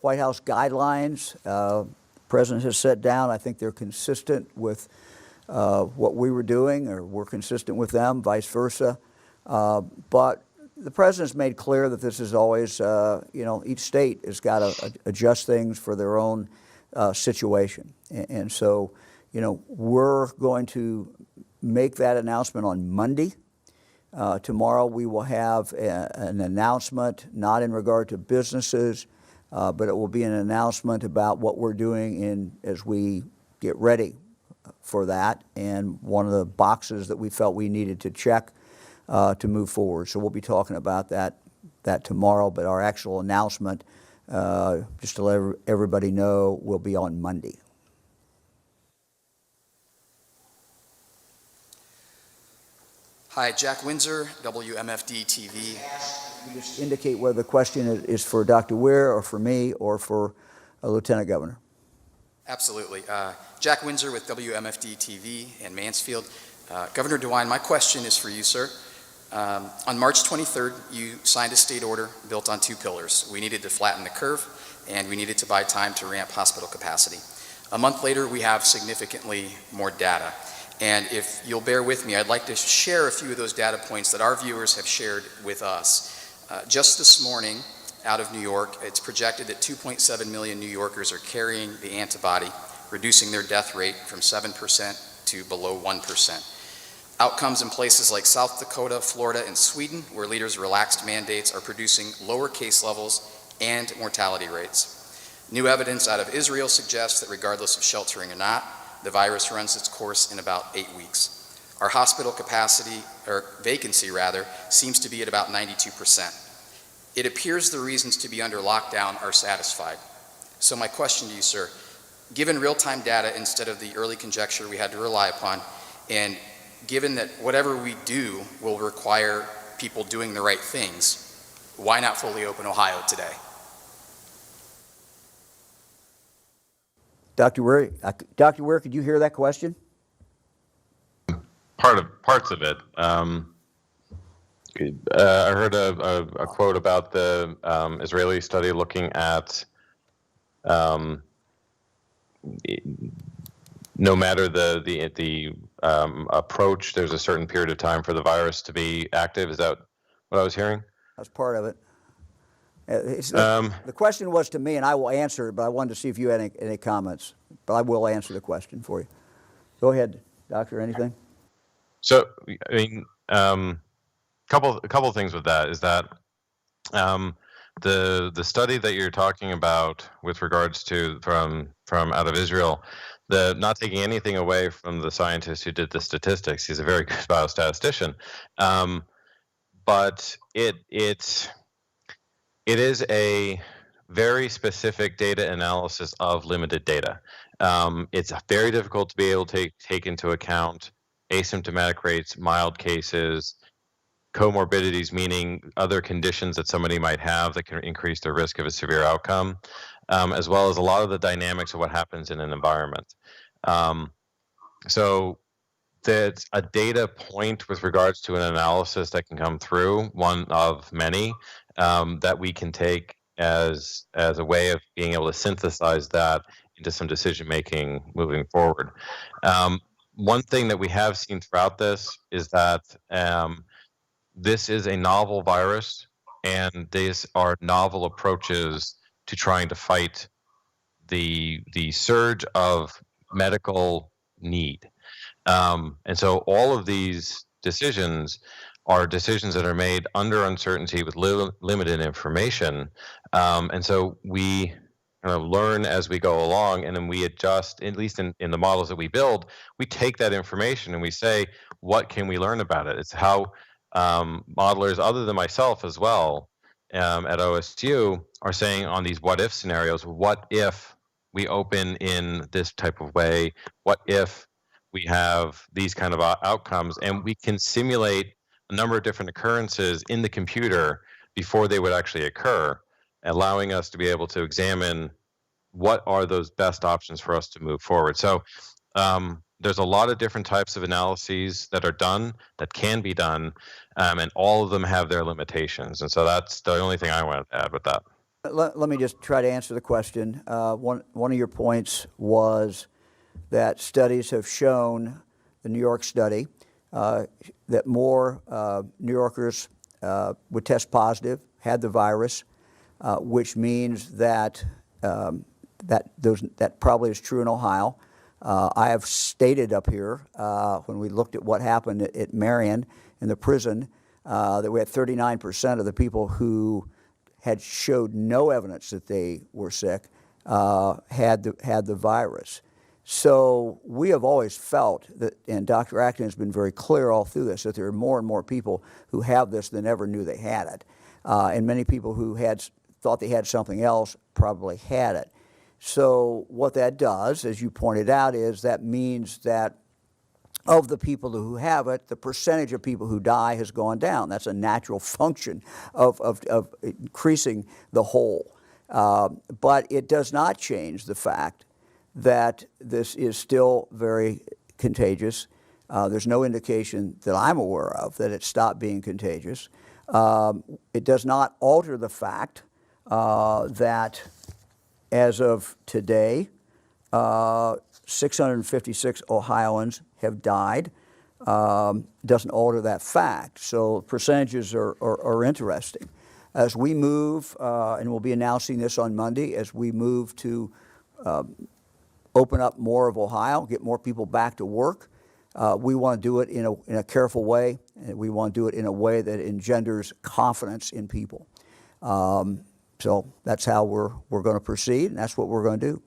White House guidelines. The President has set down. I think they're consistent with what we were doing, or we're consistent with them, vice versa. But the President's made clear that this is always, each state has got to adjust things for their own situation. And so, we're going to make that announcement on Monday. Tomorrow we will have an announcement, not in regard to businesses, but it will be an announcement about what we're doing as we get ready for that, and one of the boxes that we felt we needed to check to move forward. So we'll be talking about that tomorrow, but our actual announcement, just to let everybody know, will be on Monday. Hi, Jack Windsor, WMFD TV. You just indicate whether the question is for Dr. Ware or for me or for Lieutenant Governor. Absolutely. Jack Windsor with WMFD TV in Mansfield. Governor DeWine, my question is for you, sir. On March 23rd, you signed a state order built on two pillars. We needed to flatten the curve, and we needed to buy time to ramp hospital capacity. A month later, we have significantly more data. And if you'll bear with me, I'd like to share a few of those data points that our viewers have shared with us. Just this morning, out of New York, it's projected that 2.7 million New Yorkers are carrying the antibody, reducing their death rate from 7% to below 1%. Outcomes in places like South Dakota, Florida, and Sweden, where leaders' relaxed mandates are producing lower case levels and mortality rates. New evidence out of Israel suggests that regardless of sheltering or not, the virus runs its course in about 8 weeks. Our hospital capacity, or vacancy rather, seems to be at about 92%. It appears the reasons to be under lockdown are satisfied. So my question to you, sir, given real-time data instead of the early conjecture we had to rely upon, and given that whatever we do will require people doing the right things, why not fully open Ohio today? Dr. Ware, could you hear that question? Parts of it. I heard a quote about the Israeli study looking at no matter the approach, there's a certain period of time for the virus to be active. Is that what I was hearing? That's part of it. The question was to me, and I will answer it, but I wanted to see if you had any comments. But I will answer the question for you. Go ahead, Doctor, anything? So, I mean, a couple of things with that is that the study that you're talking about with regards to from out of Israel, not taking anything away from the scientist who did the statistics, he's a very good biostatistician, but it is a very specific data analysis of limited data. It's very difficult to be able to take into account asymptomatic rates, mild cases, comorbidities, meaning other conditions that somebody might have that can increase their risk of a severe outcome, as well as a lot of the dynamics of what happens in an environment. So that's a data point with regards to an analysis that can come through, one of many, that we can take as a way of being able to synthesize that into some decision making moving forward. One thing that we have seen throughout this is that this is a novel virus, and these are novel approaches to trying to fight the surge of medical need. And so all of these decisions are decisions that are made under uncertainty with limited information. And so we kind of learn as we go along, and then we adjust, at least in the models that we build, we take that information and we say, what can we learn about it? It's how modelers, other than myself as well, at OSU, are saying on these what if scenarios, what if we open in this type of way? What if we have these kind of outcomes? And we can simulate a number of different occurrences in the computer before they would actually occur, allowing us to be able to examine what are those best options for us to move forward. So there's a lot of different types of analyses that are done, that can be done, and all of them have their limitations. And so that's the only thing I wanted to add with that. Let me just try to answer the question. One of your points was that studies have shown, the New York study, that more New Yorkers would test positive, had the virus, which means that that probably is true in Ohio. I have stated up here when we looked at what happened at Marion in the prison that we had 39% of the people who had showed no evidence that they were sick had the virus. So we have always felt that, and Dr. Acton has been very clear all through this, that there are more and more people who have this than ever knew they had it. And many people who thought they had something else probably had it. So what that does, as you pointed out, is that means that of the people who have it, the percentage of people who die has gone down. That's a natural function of increasing the whole. But it does not change the fact that this is still very contagious. There's no indication that I'm aware of that it stopped being contagious. It does not alter the fact that as of today, 656 Ohioans have died. Doesn't alter that fact. So percentages are interesting. As we move, and we'll be announcing this on Monday, as we move to open up more of Ohio, get more people back to work, we want to do it in a careful way, and we want to do it in a way that engenders confidence in people. So that's how we're going to proceed, and that's what we're going to do.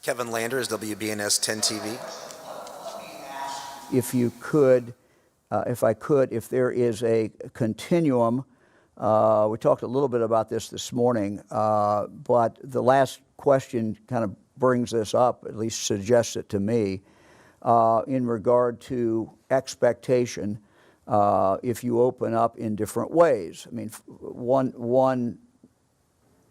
Kevin Landers, WBNS 10 TV. If you could, if there is a continuum, we talked a little bit about this morning, but the last question kind of brings this up, at least suggests it to me, in regard to expectation. If you open up in different ways. I mean, one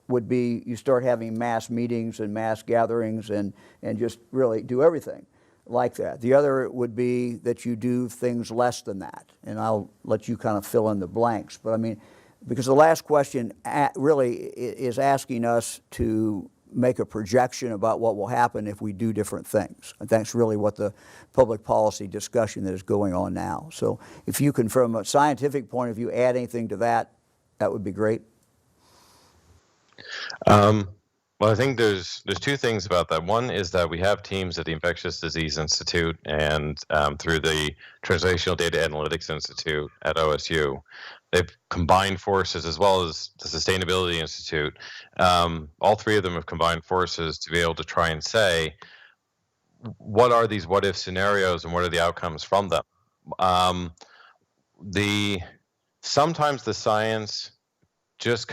would be you start having mass meetings and mass gatherings and just really do everything like that. The other would be that you do things less than that, and I'll let you kind of fill in the blanks. But I mean, because the last question really is asking us to make a projection about what will happen if we do different things. And that's really what the public policy discussion that is going on now. So if you can, from a scientific point of view, add anything to that, that would be great. Well, I think there's two things about that. One is that we have teams at the Infectious Disease Institute and through the Translational Data Analytics Institute at OSU. They've combined forces, as well as the Sustainability Institute. All three of them have combined forces to be able to try and say, what are these what-if scenarios and what are the outcomes from them? Sometimes the science just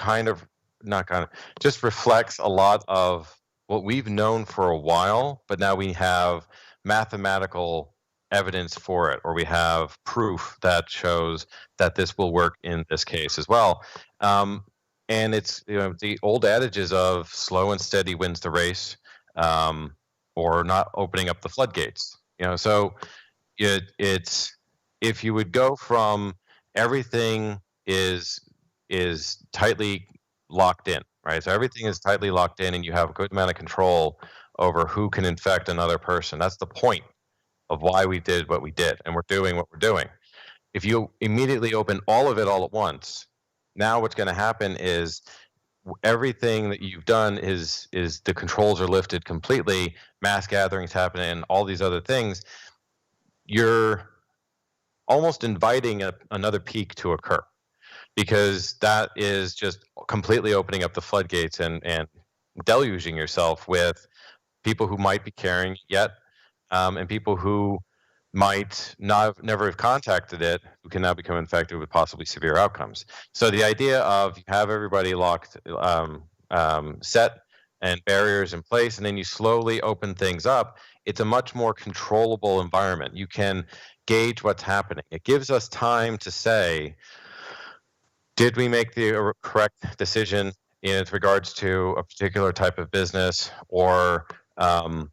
just reflects a lot of what we've known for a while, but now we have mathematical evidence for it, or we have proof that shows that this will work in this case as well. And it's, the old adages of slow and steady wins the race, or not opening up the floodgates. So it's, if you would go from everything is tightly locked in, right? So everything is tightly locked in and you have a good amount of control over who can infect another person. That's the point of why we did what we did and we're doing what we're doing. If you immediately open all of it all at once, now what's going to happen is everything that you've done is the controls are lifted completely, mass gatherings happen and all these other things. You're almost inviting another peak to occur, because that is just completely opening up the floodgates and deluging yourself with people who might be carrying it yet, and people who might never have contacted it, who can now become infected with possibly severe outcomes. So the idea of you have everybody locked, set and barriers in place, and then you slowly open things up, it's a much more controllable environment. You can gauge what's happening. It gives us time to say, did we make the correct decision in regards to a particular type of business or a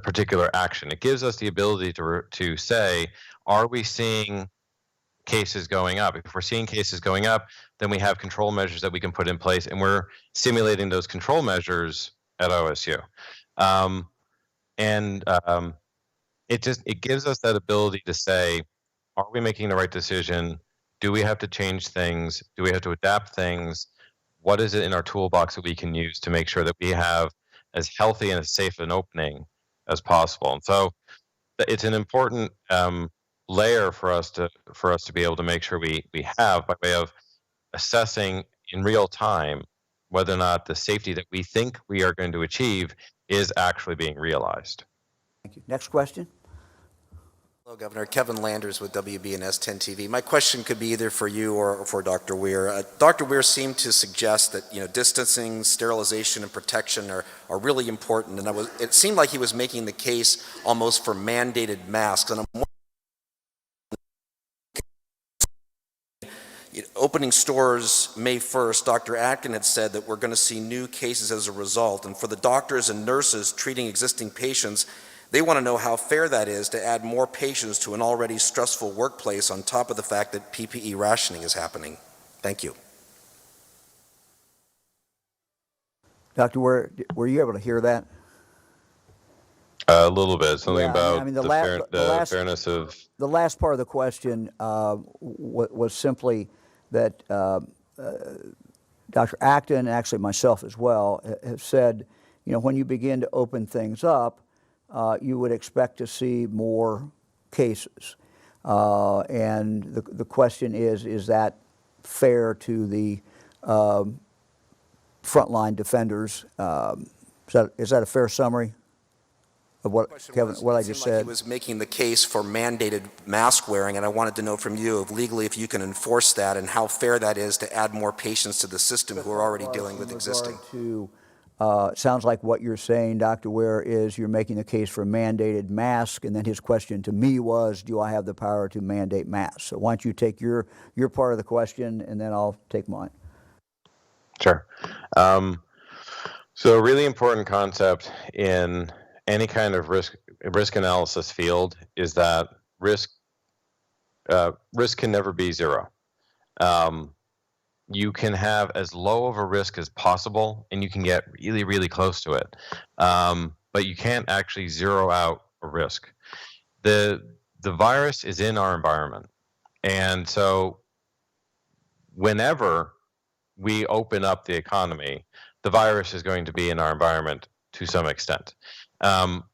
particular action? It gives us the ability to say, are we seeing cases going up? If we're seeing cases going up, then we have control measures that we can put in place, and we're simulating those control measures at OSU. It gives us that ability to say, are we making the right decision? Do we have to change things? Do we have to adapt things? What is it in our toolbox that we can use to make sure that we have as healthy and as safe an opening as possible? And so it's an important layer for us to be able to make sure we have, by way of assessing in real time whether or not the safety that we think we are going to achieve is actually being realized. Thank you. Next question. Hello, Governor. Kevin Landers with WBNS 10 TV. My question could be either for you or for Dr. Weir. Dr. Weir seemed to suggest that distancing, sterilization, and protection are really important, and it seemed like he was making the case almost for mandated masks. And I'm opening stores May 1st, Dr. Atkin had said that we're going to see new cases as a result, and for the doctors and nurses treating existing patients, they want to know how fair that is to add more patients to an already stressful workplace on top of the fact that PPE rationing is happening. Thank you. Dr. Ware, were you able to hear that? A little bit, something about the fairness of... The last part of the question was simply that Dr. Acton, and actually myself as well, have said, when you begin to open things up, you would expect to see more cases. And the question is that fair to the frontline defenders? Is that a fair summary of what, Kevin, what I just said? Like he was making the case for mandated mask wearing, and I wanted to know from you if you can enforce that and how fair that is to add more patients to the system who are already dealing with existing. It sounds like what you're saying, Dr. Ware, is you're making the case for mandated masks, and then his question to me was, do I have the power to mandate masks? So why don't you take your part of the question, and then I'll take mine. Sure. So a really important concept in any kind of risk analysis field is that risk can never be zero. you can have as low of a risk as possible, and you can get really, really close to it. But you can't actually zero out a risk. The virus is in our environment, and so whenever we open up the economy, the virus is going to be in our environment to some extent.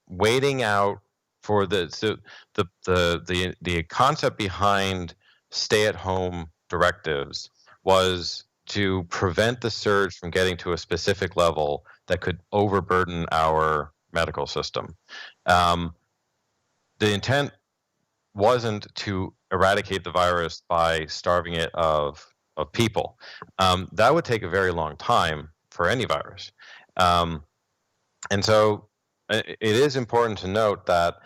Waiting out for the concept behind stay-at-home directives was to prevent the surge from getting to a specific level that could overburden our medical system. The intent wasn't to eradicate the virus by starving it of people. That would take a very long time for any virus. And so it is important to note that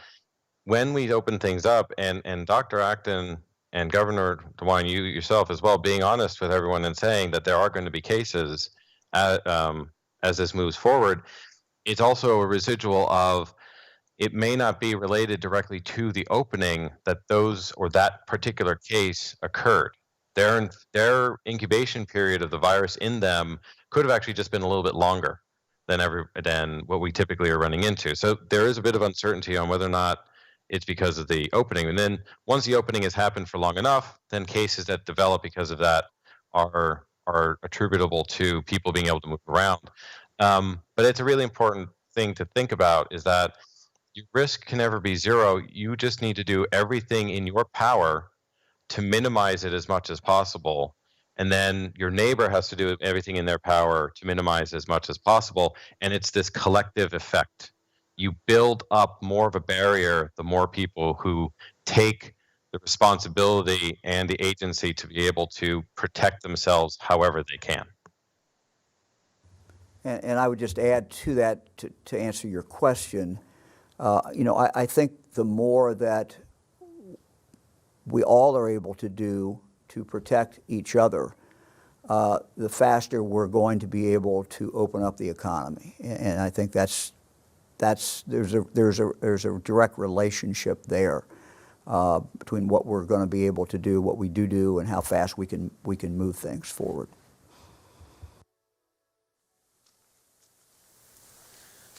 when we open things up, and Dr. Acton and Governor DeWine, you yourself as well, being honest with everyone and saying that there are going to be cases as this moves forward, it's also a residual of it may not be related directly to the opening that those or that particular case occurred. Their incubation period of the virus in them could have actually just been a little bit longer than what we typically are running into. So there is a bit of uncertainty on whether or not it's because of the opening. And then once the opening has happened for long enough, then cases that develop because of that are attributable to people being able to move around. But it's a really important thing to think about, is that your risk can never be zero. You just need to do everything in your power to minimize it as much as possible. And then your neighbor has to do everything in their power to minimize as much as possible. And it's this collective effect. You build up more of a barrier the more people who take the responsibility and the agency to be able to protect themselves however they can. And I would just add to that, to answer your question, I think the more that we all are able to do to protect each other, the faster we're going to be able to open up the economy. And I think there's a direct relationship there between what we're going to be able to do, what we do, and how fast we can move things forward.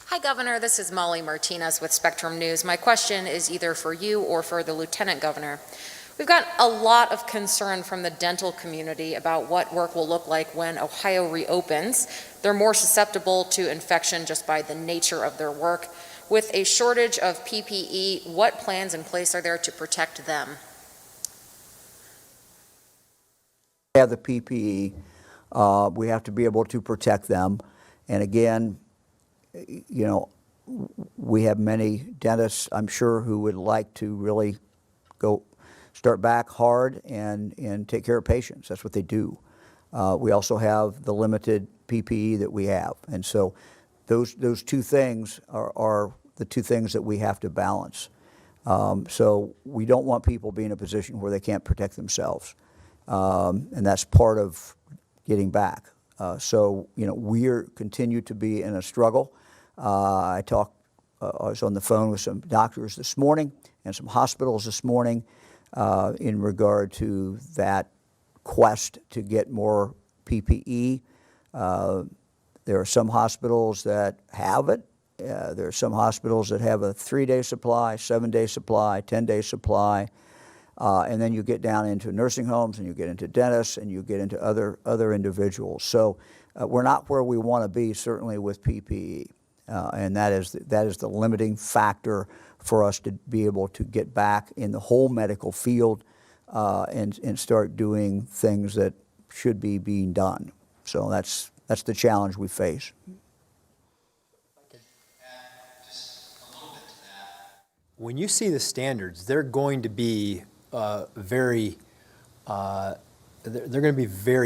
Hi, Governor. This is Molly Martinez with Spectrum News. My question is either for you or for the Lieutenant Governor. We've got a lot of concern from the dental community about what work will look like when Ohio reopens. They're more susceptible to infection just by the nature of their work. With a shortage of PPE, what plans in place are there to protect them? We have the PPE. We have to be able to protect them. And again, we have many dentists, I'm sure, who would like to really start back hard and take care of patients. That's what they do. We also have the limited PPE that we have. And so those two things are the two things that we have to balance. So we don't want people being in a position where they can't protect themselves. And that's part of getting back. So we continue to be in a struggle. I was on the phone with some doctors this morning and some hospitals this morning in regard to that quest to get more PPE. There are some hospitals that have it. There are some hospitals that have a 3-day supply, 7-day supply, 10-day supply. And then you get down into nursing homes, and you get into dentists, and you get into other individuals. So we're not where we want to be, certainly with PPE. And that is the limiting factor for us to be able to get back in the whole medical field and start doing things that should be being done. So that's the challenge we face. When you see the standards, they're going to be very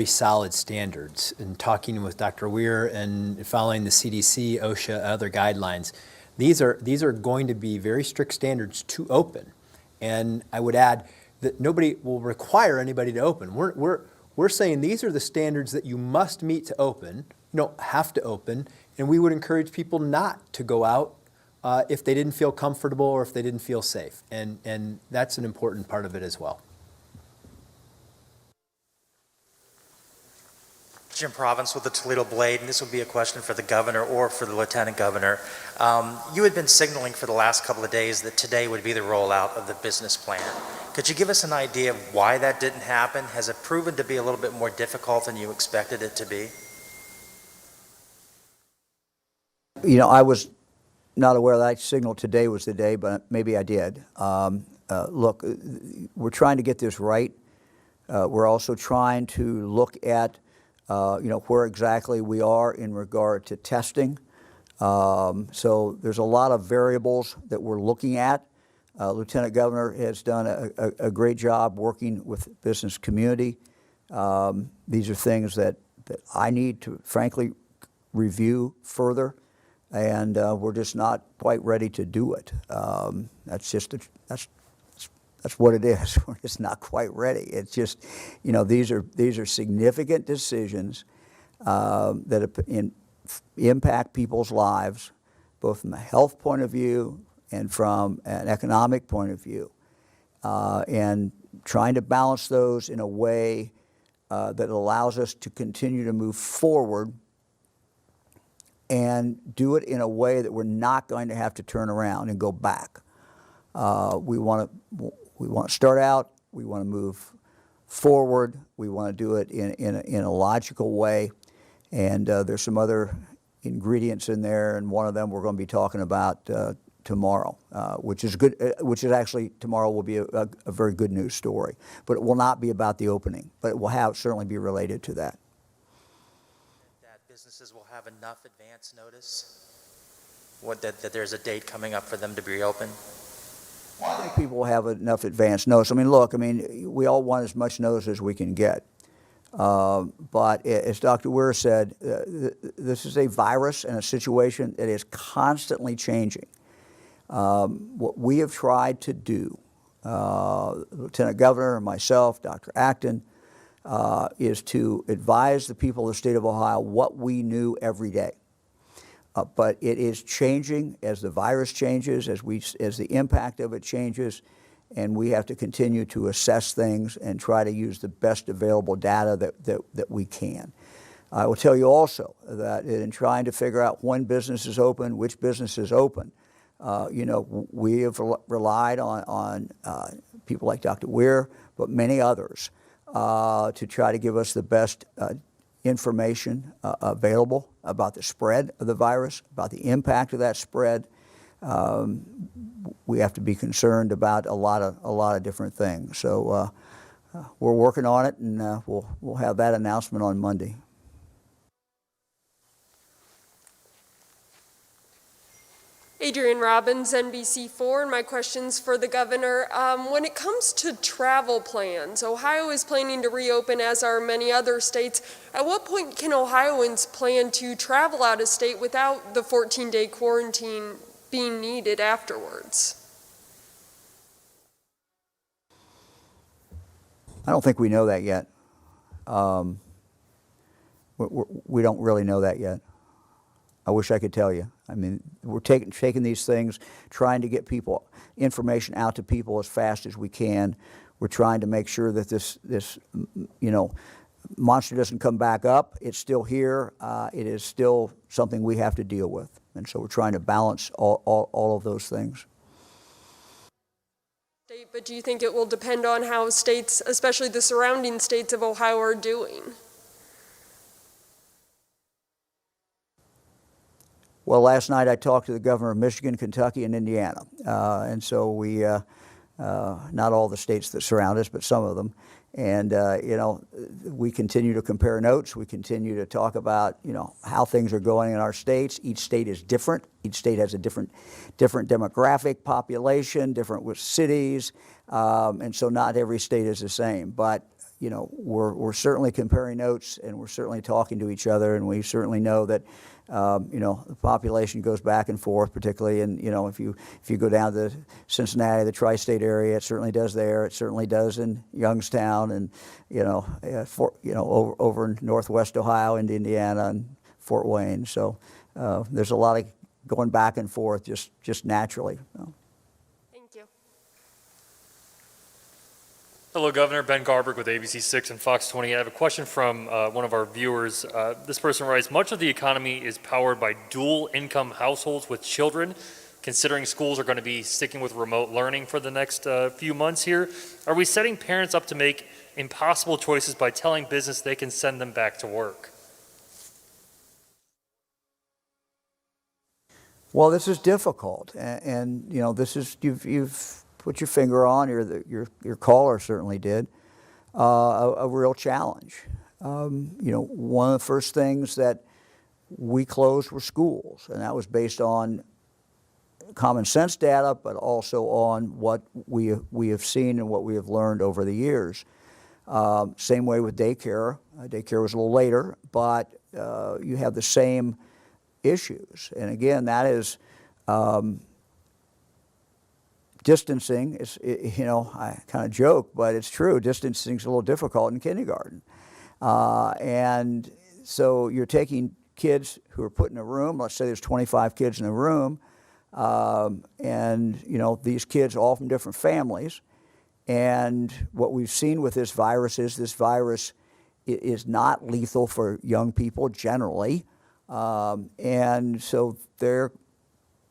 solid standards. In talking with Dr. Weir and following the CDC, OSHA, other guidelines, these are going to be very strict standards to open. And I would add that nobody will require anybody to open. We're saying these are the standards that you must meet to open. You don't have to open, and we would encourage people not to go out if they didn't feel comfortable or if they didn't feel safe. And that's an important part of it as well. Jim Province with the Toledo Blade, and this would be a question for the governor or for the lieutenant governor. You had been signaling for the last couple of days that today would be the rollout of the business plan. Could you give us an idea of why that didn't happen? Has it proven to be a little bit more difficult than you expected it to be? You know, I was not aware that I signaled today was the day, but maybe I did. Look, we're trying to get this right. We're also trying to look at, where exactly we are in regard to testing. So there's a lot of variables that we're looking at. Lieutenant Governor has done a great job working with the business community. These are things that I need to, frankly, review further, and we're just not quite ready to do it. That's what it is. We're just not quite ready. It's just, these are significant decisions that impact people's lives, both from a health point of view and from an economic point of view, and trying to balance those in a way that allows us to continue to move forward and do it in a way that we're not going to have to turn around and go back. We want to start out, we want to move forward, we want to do it in a logical way, and there's some other ingredients in there, and one of them we're going to be talking about tomorrow, which is good. Which is actually, tomorrow will be a very good news story, but it will not be about the opening, but it will certainly be related to that. That businesses will have enough advance notice, that there's a date coming up for them to be reopened? I think people will have enough advance notice. Look, we all want as much notice as we can get. But as Dr. Weir said, this is a virus and a situation that is constantly changing. What we have tried to do, Lieutenant Governor, myself, Dr. Acton, is to advise the people of the state of Ohio what we knew every day. But it is changing as the virus changes, as the impact of it changes, and we have to continue to assess things and try to use the best available data that we can. I will tell you also that in trying to figure out when business is open, which business is open, we have relied on people like Dr. Weir, but many others, to try to give us the best information available about the spread of the virus, about the impact of that spread. We have to be concerned about a lot of different things. So we're working on it, and we'll have that announcement on Monday. Adrienne Robbins, NBC4, and my question's for the governor. When it comes to travel plans, Ohio is planning to reopen, as are many other states. At what point can Ohioans plan to travel out of state without the 14-day quarantine being needed afterwards? I don't think we know that yet. We don't really know that yet. I wish I could tell you. We're taking these things, trying to get information out to people as fast as we can. We're trying to make sure that this monster doesn't come back up. It's still here. It is still something we have to deal with, and so we're trying to balance all of those things. But do you think it will depend on how states, especially the surrounding states of Ohio, are doing? Well, last night I talked to the governor of Michigan, Kentucky, and Indiana, and so we, not all the states that surround us, but some of them, and we continue to compare notes. We continue to talk about how things are going in our states. Each state is different. Each state has a different demographic population, different with cities, and so not every state is the same. But we're certainly comparing notes, and we're certainly talking to each other, and we certainly know that. The population goes back and forth, particularly in, if you go down to Cincinnati, the tri-state area, it certainly does there. It certainly does in Youngstown and, over in northwest Ohio into Indiana and Fort Wayne. So there's a lot of going back and forth just naturally. Thank you. Hello, Governor. Ben Garberg with ABC6 and Fox 20. I have a question from one of our viewers. This person writes, much of the economy is powered by dual income households with children. Considering schools are going to be sticking with remote learning for the next few months here, are we setting parents up to make impossible choices by telling business they can send them back to work? Well, this is difficult, and you know, this is you've put your finger on, your caller certainly did, a real challenge. You know, one of the first things that we closed were schools, and that was based on common sense data, but also on what we have seen and what we have learned over the years. Same way with daycare. Daycare was a little later, but you have the same issues. And again, that is distancing. You know, I kind of joke, but it's true. Distancing is a little difficult in kindergarten. And so you're taking kids who are put in a room, let's say there's 25 kids in a room, and you know, these kids all from different families. And what we've seen with this virus is not lethal for young people generally. And so they're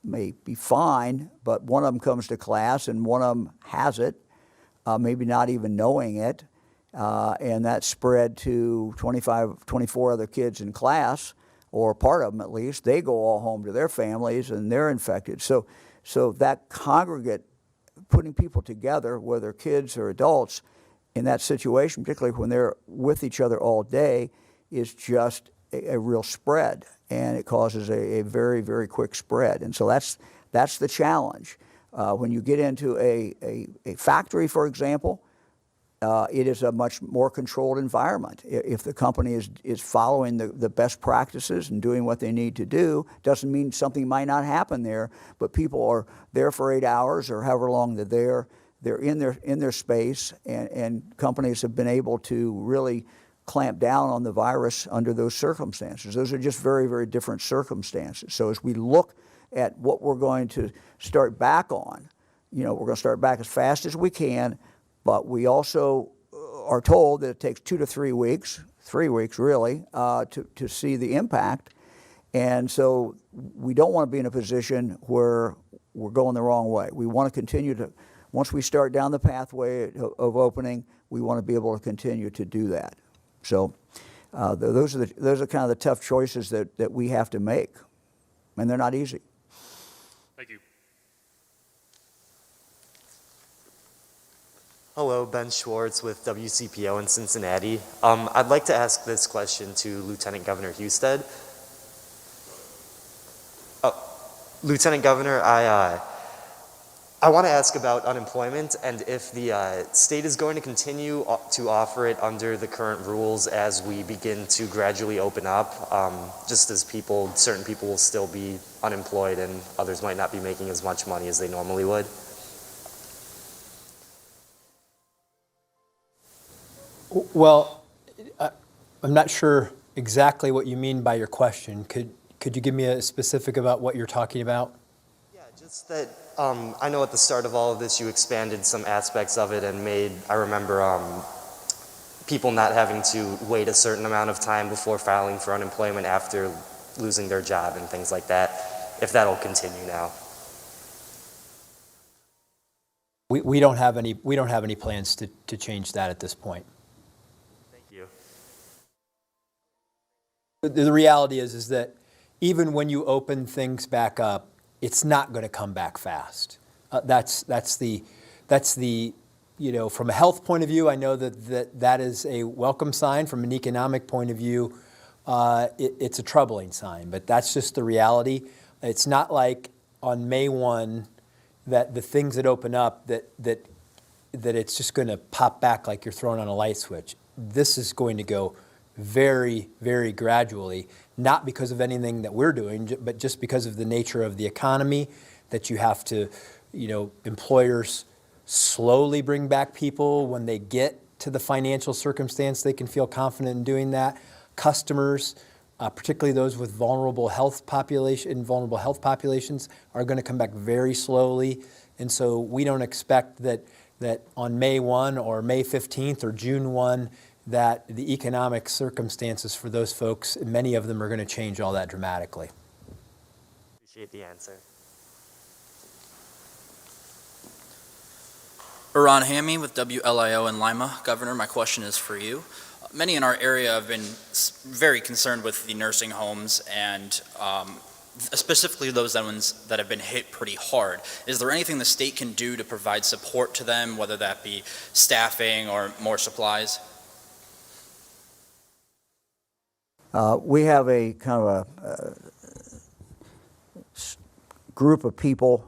may be fine, but one of them comes to class and one of them has it, maybe not even knowing it, and that spread to 24 other kids in class, or part of them at least. They go all home to their families and they're infected. So that congregate, putting people together, whether kids or adults, in that situation, particularly when they're with each other all day, is just a real spread, and it causes a very, very quick spread. And so that's the challenge. When you get into a factory, for example, it is a much more controlled environment. If the company is following the best practices and doing what they need to do, doesn't mean something might not happen there, but people are there for 8 hours or however long they're there. They're in their space, and companies have been able to really clamp down on the virus under those circumstances. Those are just very, very different circumstances. So as we look at what we're going to start back on, you know, we're going to start back as fast as we can, but we also are told that it takes 2 to 3 weeks, 3 weeks really, to see the impact. And so we don't want to be in a position where we're going the wrong way. We want to continue to, once we start down the pathway of opening, we want to be able to continue to do that. So those are kind of the tough choices that we have to make, and they're not easy. Thank you. Hello, Ben Schwartz with WCPO in Cincinnati. I'd like to ask this question to Lieutenant Governor Husted. Lieutenant Governor, I want to ask about unemployment and if the state is going to continue to offer it under the current rules as we begin to gradually open up, just as certain people will still be unemployed and others might not be making as much money as they normally would. Well, I'm not sure exactly what you mean by your question. Could you give me a specific about what you're talking about? Yeah, just that I know at the start of all of this you expanded some aspects of it and made, I remember people not having to wait a certain amount of time before filing for unemployment after losing their job and things like that, if that'll continue now. We don't have any plans to change that at this point. Thank you. The reality is that even when you open things back up, it's not going to come back fast. That's the you know, from a health point of view, I know that is a welcome sign. From an economic point of view, it's a troubling sign. But that's just the reality. It's not like on May 1 that the things that open up that it's just going to pop back like you're throwing on a light switch. This is going to go very, very gradually, not because of anything that we're doing, but just because of the nature of the economy, that you have to, you know, employers slowly bring back people when they get to the financial circumstance they can feel confident in doing that. Customers, particularly those with vulnerable health populations, are going to come back very slowly. And so we don't expect that that on May 1 or May 15th or June 1, that the economic circumstances for those folks, many of them are going to change all that dramatically. Appreciate the answer. Iran Hammy with WLIO in Lima. Governor, my question is for you. Many in our area have been very concerned with the nursing homes and specifically those ones that have been hit pretty hard. Is there anything the state can do to provide support to them, whether that be staffing or more supplies? We have a kind of a group of people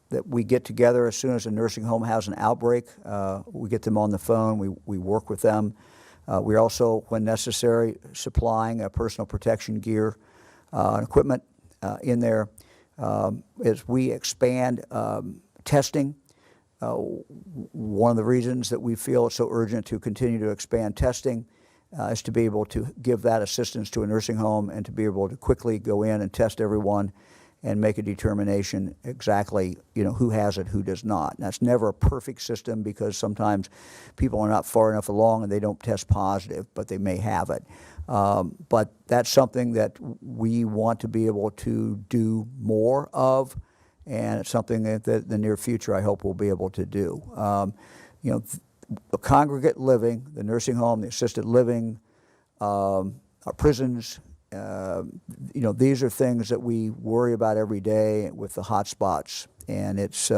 that we get together as soon as a nursing home has an outbreak. We get them on the phone, we work with them. We're also, when necessary, supplying personal protection gear and equipment in there. As we expand testing, one of the reasons that we feel it's so urgent to continue to expand testing is to be able to give that assistance to a nursing home and to be able to quickly go in and test everyone and make a determination exactly, who has it, who does not. And that's never a perfect system because sometimes people are not far enough along and they don't test positive, but they may have it. But that's something that we want to be able to do more of, and it's something that the near future I hope we'll be able to do. The congregate living, the nursing home, the assisted living, our prisons, these are things that we worry about every day with the hot spots. And it's,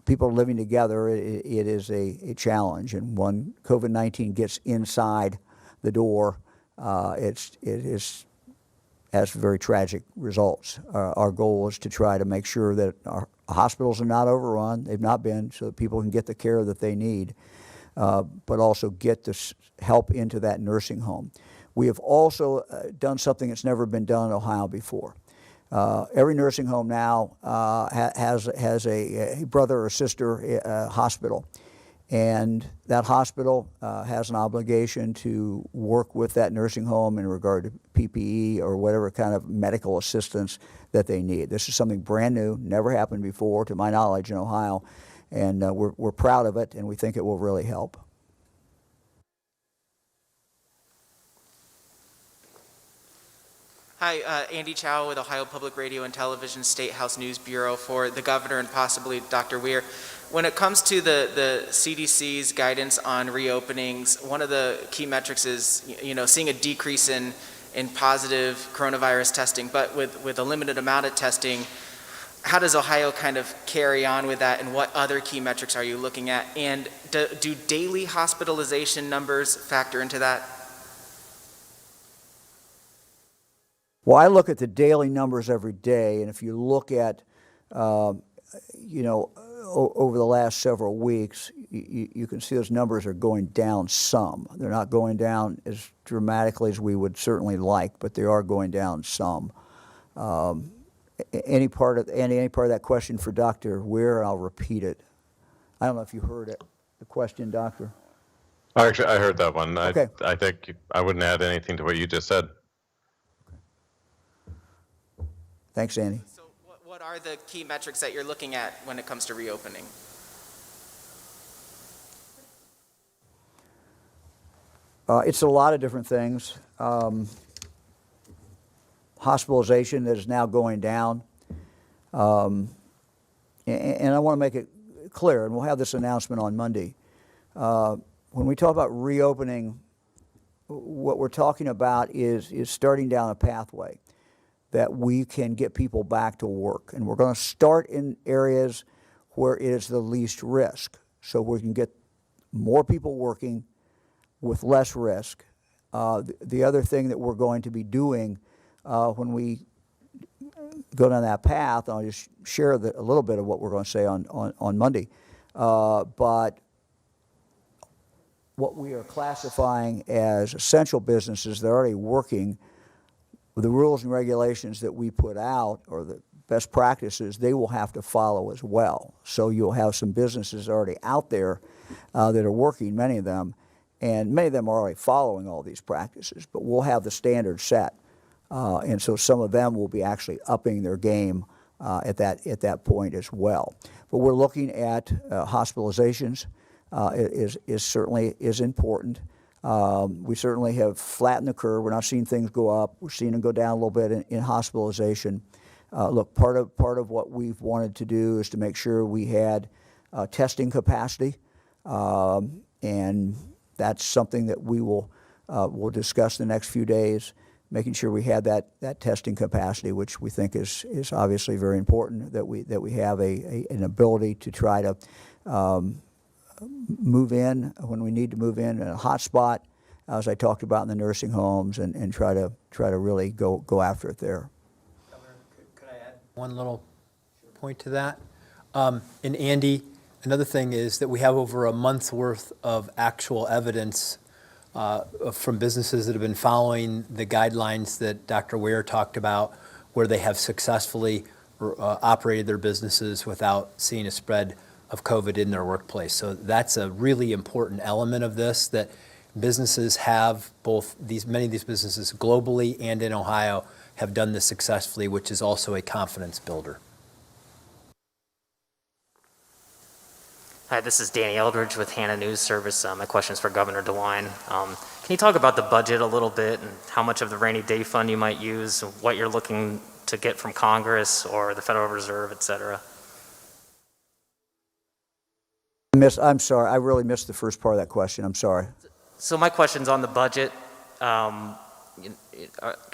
people living together, it is a challenge. And when COVID-19 gets inside the door, it has very tragic results. Our goal is to try to make sure that our hospitals are not overrun. They've not been, so that people can get the care that they need, but also get this help into that nursing home. We have also done something that's never been done in Ohio before. Every nursing home now has a brother or sister hospital, and that hospital has an obligation to work with that nursing home in regard to PPE or whatever kind of medical assistance that they need. This is something brand new, never happened before, to my knowledge, in Ohio, and we're proud of it, and we think it will really help. Hi, Andy Chow with Ohio Public Radio and Television State House News Bureau for the governor and possibly Dr. Weir. When it comes to the CDC's guidance on reopenings, one of the key metrics is, seeing a decrease in positive coronavirus testing, but with a limited amount of testing, how does Ohio kind of carry on with that, and what other key metrics are you looking at? And do daily hospitalization numbers factor into that? Well, I look at the daily numbers every day, and if you look at, over the last several weeks, you can see those numbers are going down some. They're not going down as dramatically as we would certainly like, but they are going down some. Any part of that question for Dr. Weir, I'll repeat it. I don't know if you heard it, the question, Doctor. Actually, I heard that one. Okay. I think I wouldn't add anything to what you just said. Thanks, Andy. So what are the key metrics that you're looking at when it comes to reopening? It's a lot of different things. Hospitalization that is now going down. And I want to make it clear, and we'll have this announcement on Monday. When we talk about reopening, what we're talking about is starting down a pathway that we can get people back to work. And we're going to start in areas where it is the least risk, so we can get more people working with less risk. The other thing that we're going to be doing when we go down that path, I'll just share a little bit of what we're going to say on Monday, but what we are classifying as essential businesses that are already working, the rules and regulations that we put out, or the best practices, they will have to follow as well. So you'll have some businesses already out there that are working, many of them, and many of them are already following all these practices, but we'll have the standard set. And so some of them will be actually upping their game at that point as well. But we're looking at hospitalizations is certainly important. We certainly have flattened the curve. We're not seeing things go up. We're seeing them go down a little bit in hospitalization. Look, part of what we've wanted to do is to make sure we had testing capacity, and that's something that we'll discuss the next few days, making sure we have that testing capacity, which we think is obviously very important, that we have an ability to try to move in when we need to move in a hot spot, as I talked about in the nursing homes, and try to really go after it there. Governor, could I add one little point to that? And Andy, another thing is that we have over a month's worth of actual evidence from businesses that have been following the guidelines that Dr. Ware talked about, where they have successfully operated their businesses without seeing a spread of COVID in their workplace. So that's a really important element of this, that businesses have many of these businesses globally and in Ohio have done this successfully, which is also a confidence builder. Hi, this is Danny Eldridge with Hannah News Service. My question is for Governor DeWine. Can you talk about the budget a little bit and how much of the rainy day fund you might use, and what you're looking to get from Congress or the Federal Reserve, et cetera? I'm sorry, I really missed the first part of that question. I'm sorry. So my question's on the budget. Can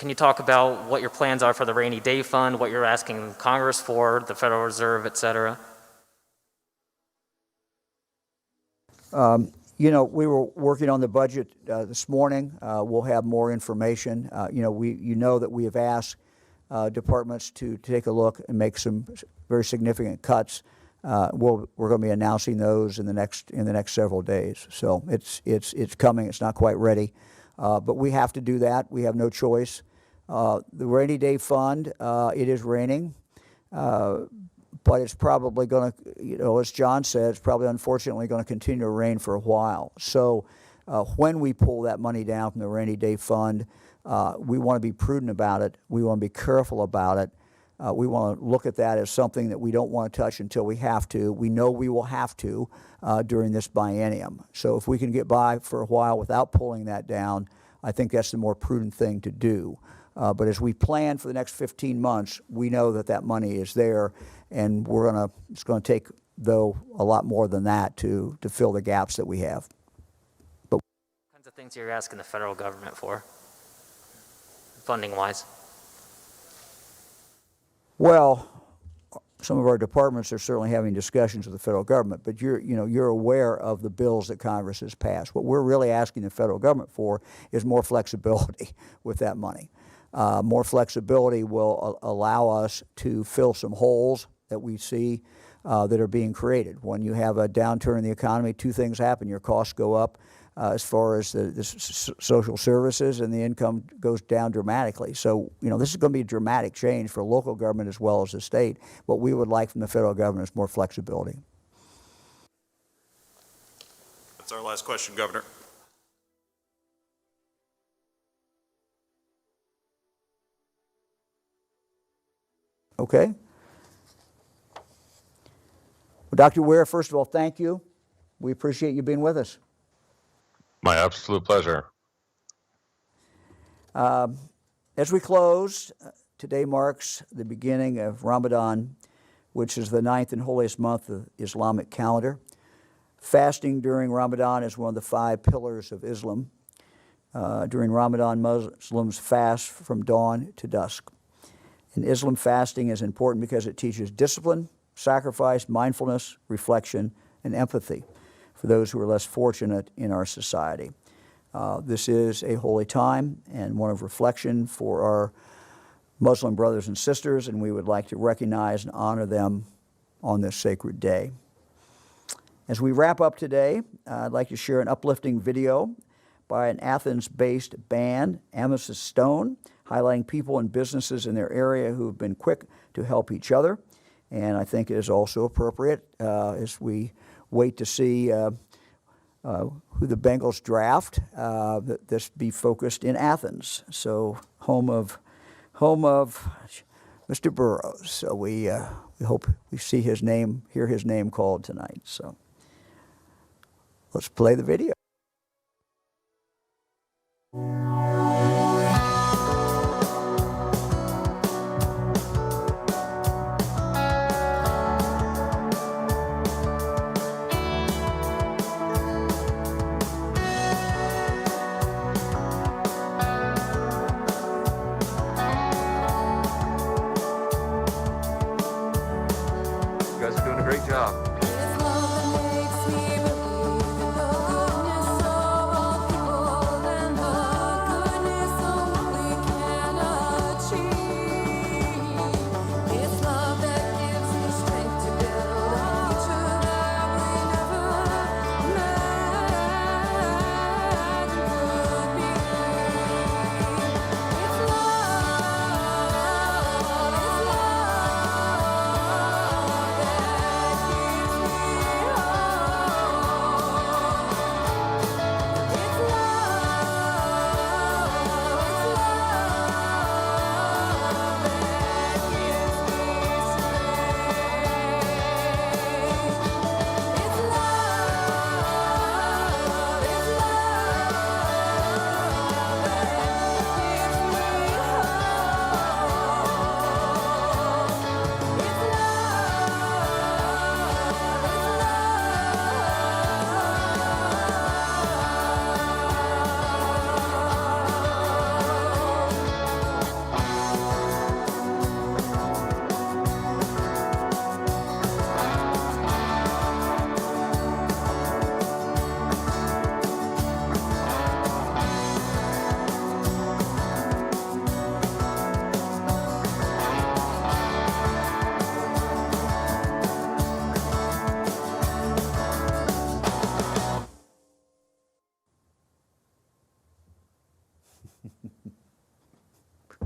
you talk about what your plans are for the rainy day fund, what you're asking Congress for, the Federal Reserve, et cetera? You know, we were working on the budget this morning. We'll have more information. You know that we have asked departments to take a look and make some very significant cuts. We're going to be announcing those in the next several days. So it's coming. It's not quite ready, but we have to do that. We have no choice. The rainy day fund, it is raining. But it's probably going to, as Jon said, it's probably unfortunately going to continue to rain for a while. So when we pull that money down from the rainy day fund, we want to be prudent about it. We want to be careful about it. We want to look at that as something that we don't want to touch until we have to. We know we will have to during this biennium. So if we can get by for a while without pulling that down, I think that's the more prudent thing to do. But as we plan for the next 15 months, we know that money is there, and it's going to take, though, a lot more than that to fill the gaps that we have. But What kinds of things you're asking the federal government for, funding-wise? Well, some of our departments are certainly having discussions with the federal government, but you're aware of the bills that Congress has passed. What we're really asking the federal government for is more flexibility with that money. More flexibility will allow us to fill some holes that we see that are being created. When you have a downturn in the economy, two things happen. Your costs go up as far as the social services, and the income goes down dramatically. So, this is going to be a dramatic change for local government as well as the state. What we would like from the federal government is more flexibility. That's our last question, Governor. Okay. Well, Dr. Ware, first of all, thank you. We appreciate you being with us. My absolute pleasure. As we close, today marks the beginning of Ramadan, which is the 9th and holiest month of the Islamic calendar. Fasting during Ramadan is one of the 5 pillars of Islam. During Ramadan, Muslims fast from dawn to dusk. In Islam, fasting is important because it teaches discipline, sacrifice, mindfulness, reflection, and empathy for those who are less fortunate in our society. This is a holy time and one of reflection for our Muslim brothers and sisters, and we would like to recognize and honor them on this sacred day. As we wrap up today, I'd like to share an uplifting video by an Athens-based band, Amethyst Stone, highlighting people and businesses in their area who have been quick to help each other. And I think it is also appropriate as we wait to see who the Bengals draft, that this be focused in Athens, so home of Mr. Burrows. So we we hope we see his name, hear his name called tonight. So let's play the video. You guys are doing a great job.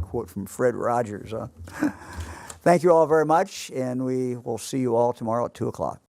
Quote from Fred Rogers. Huh? Thank you all very much, and we will see you all tomorrow at 2 o'clock.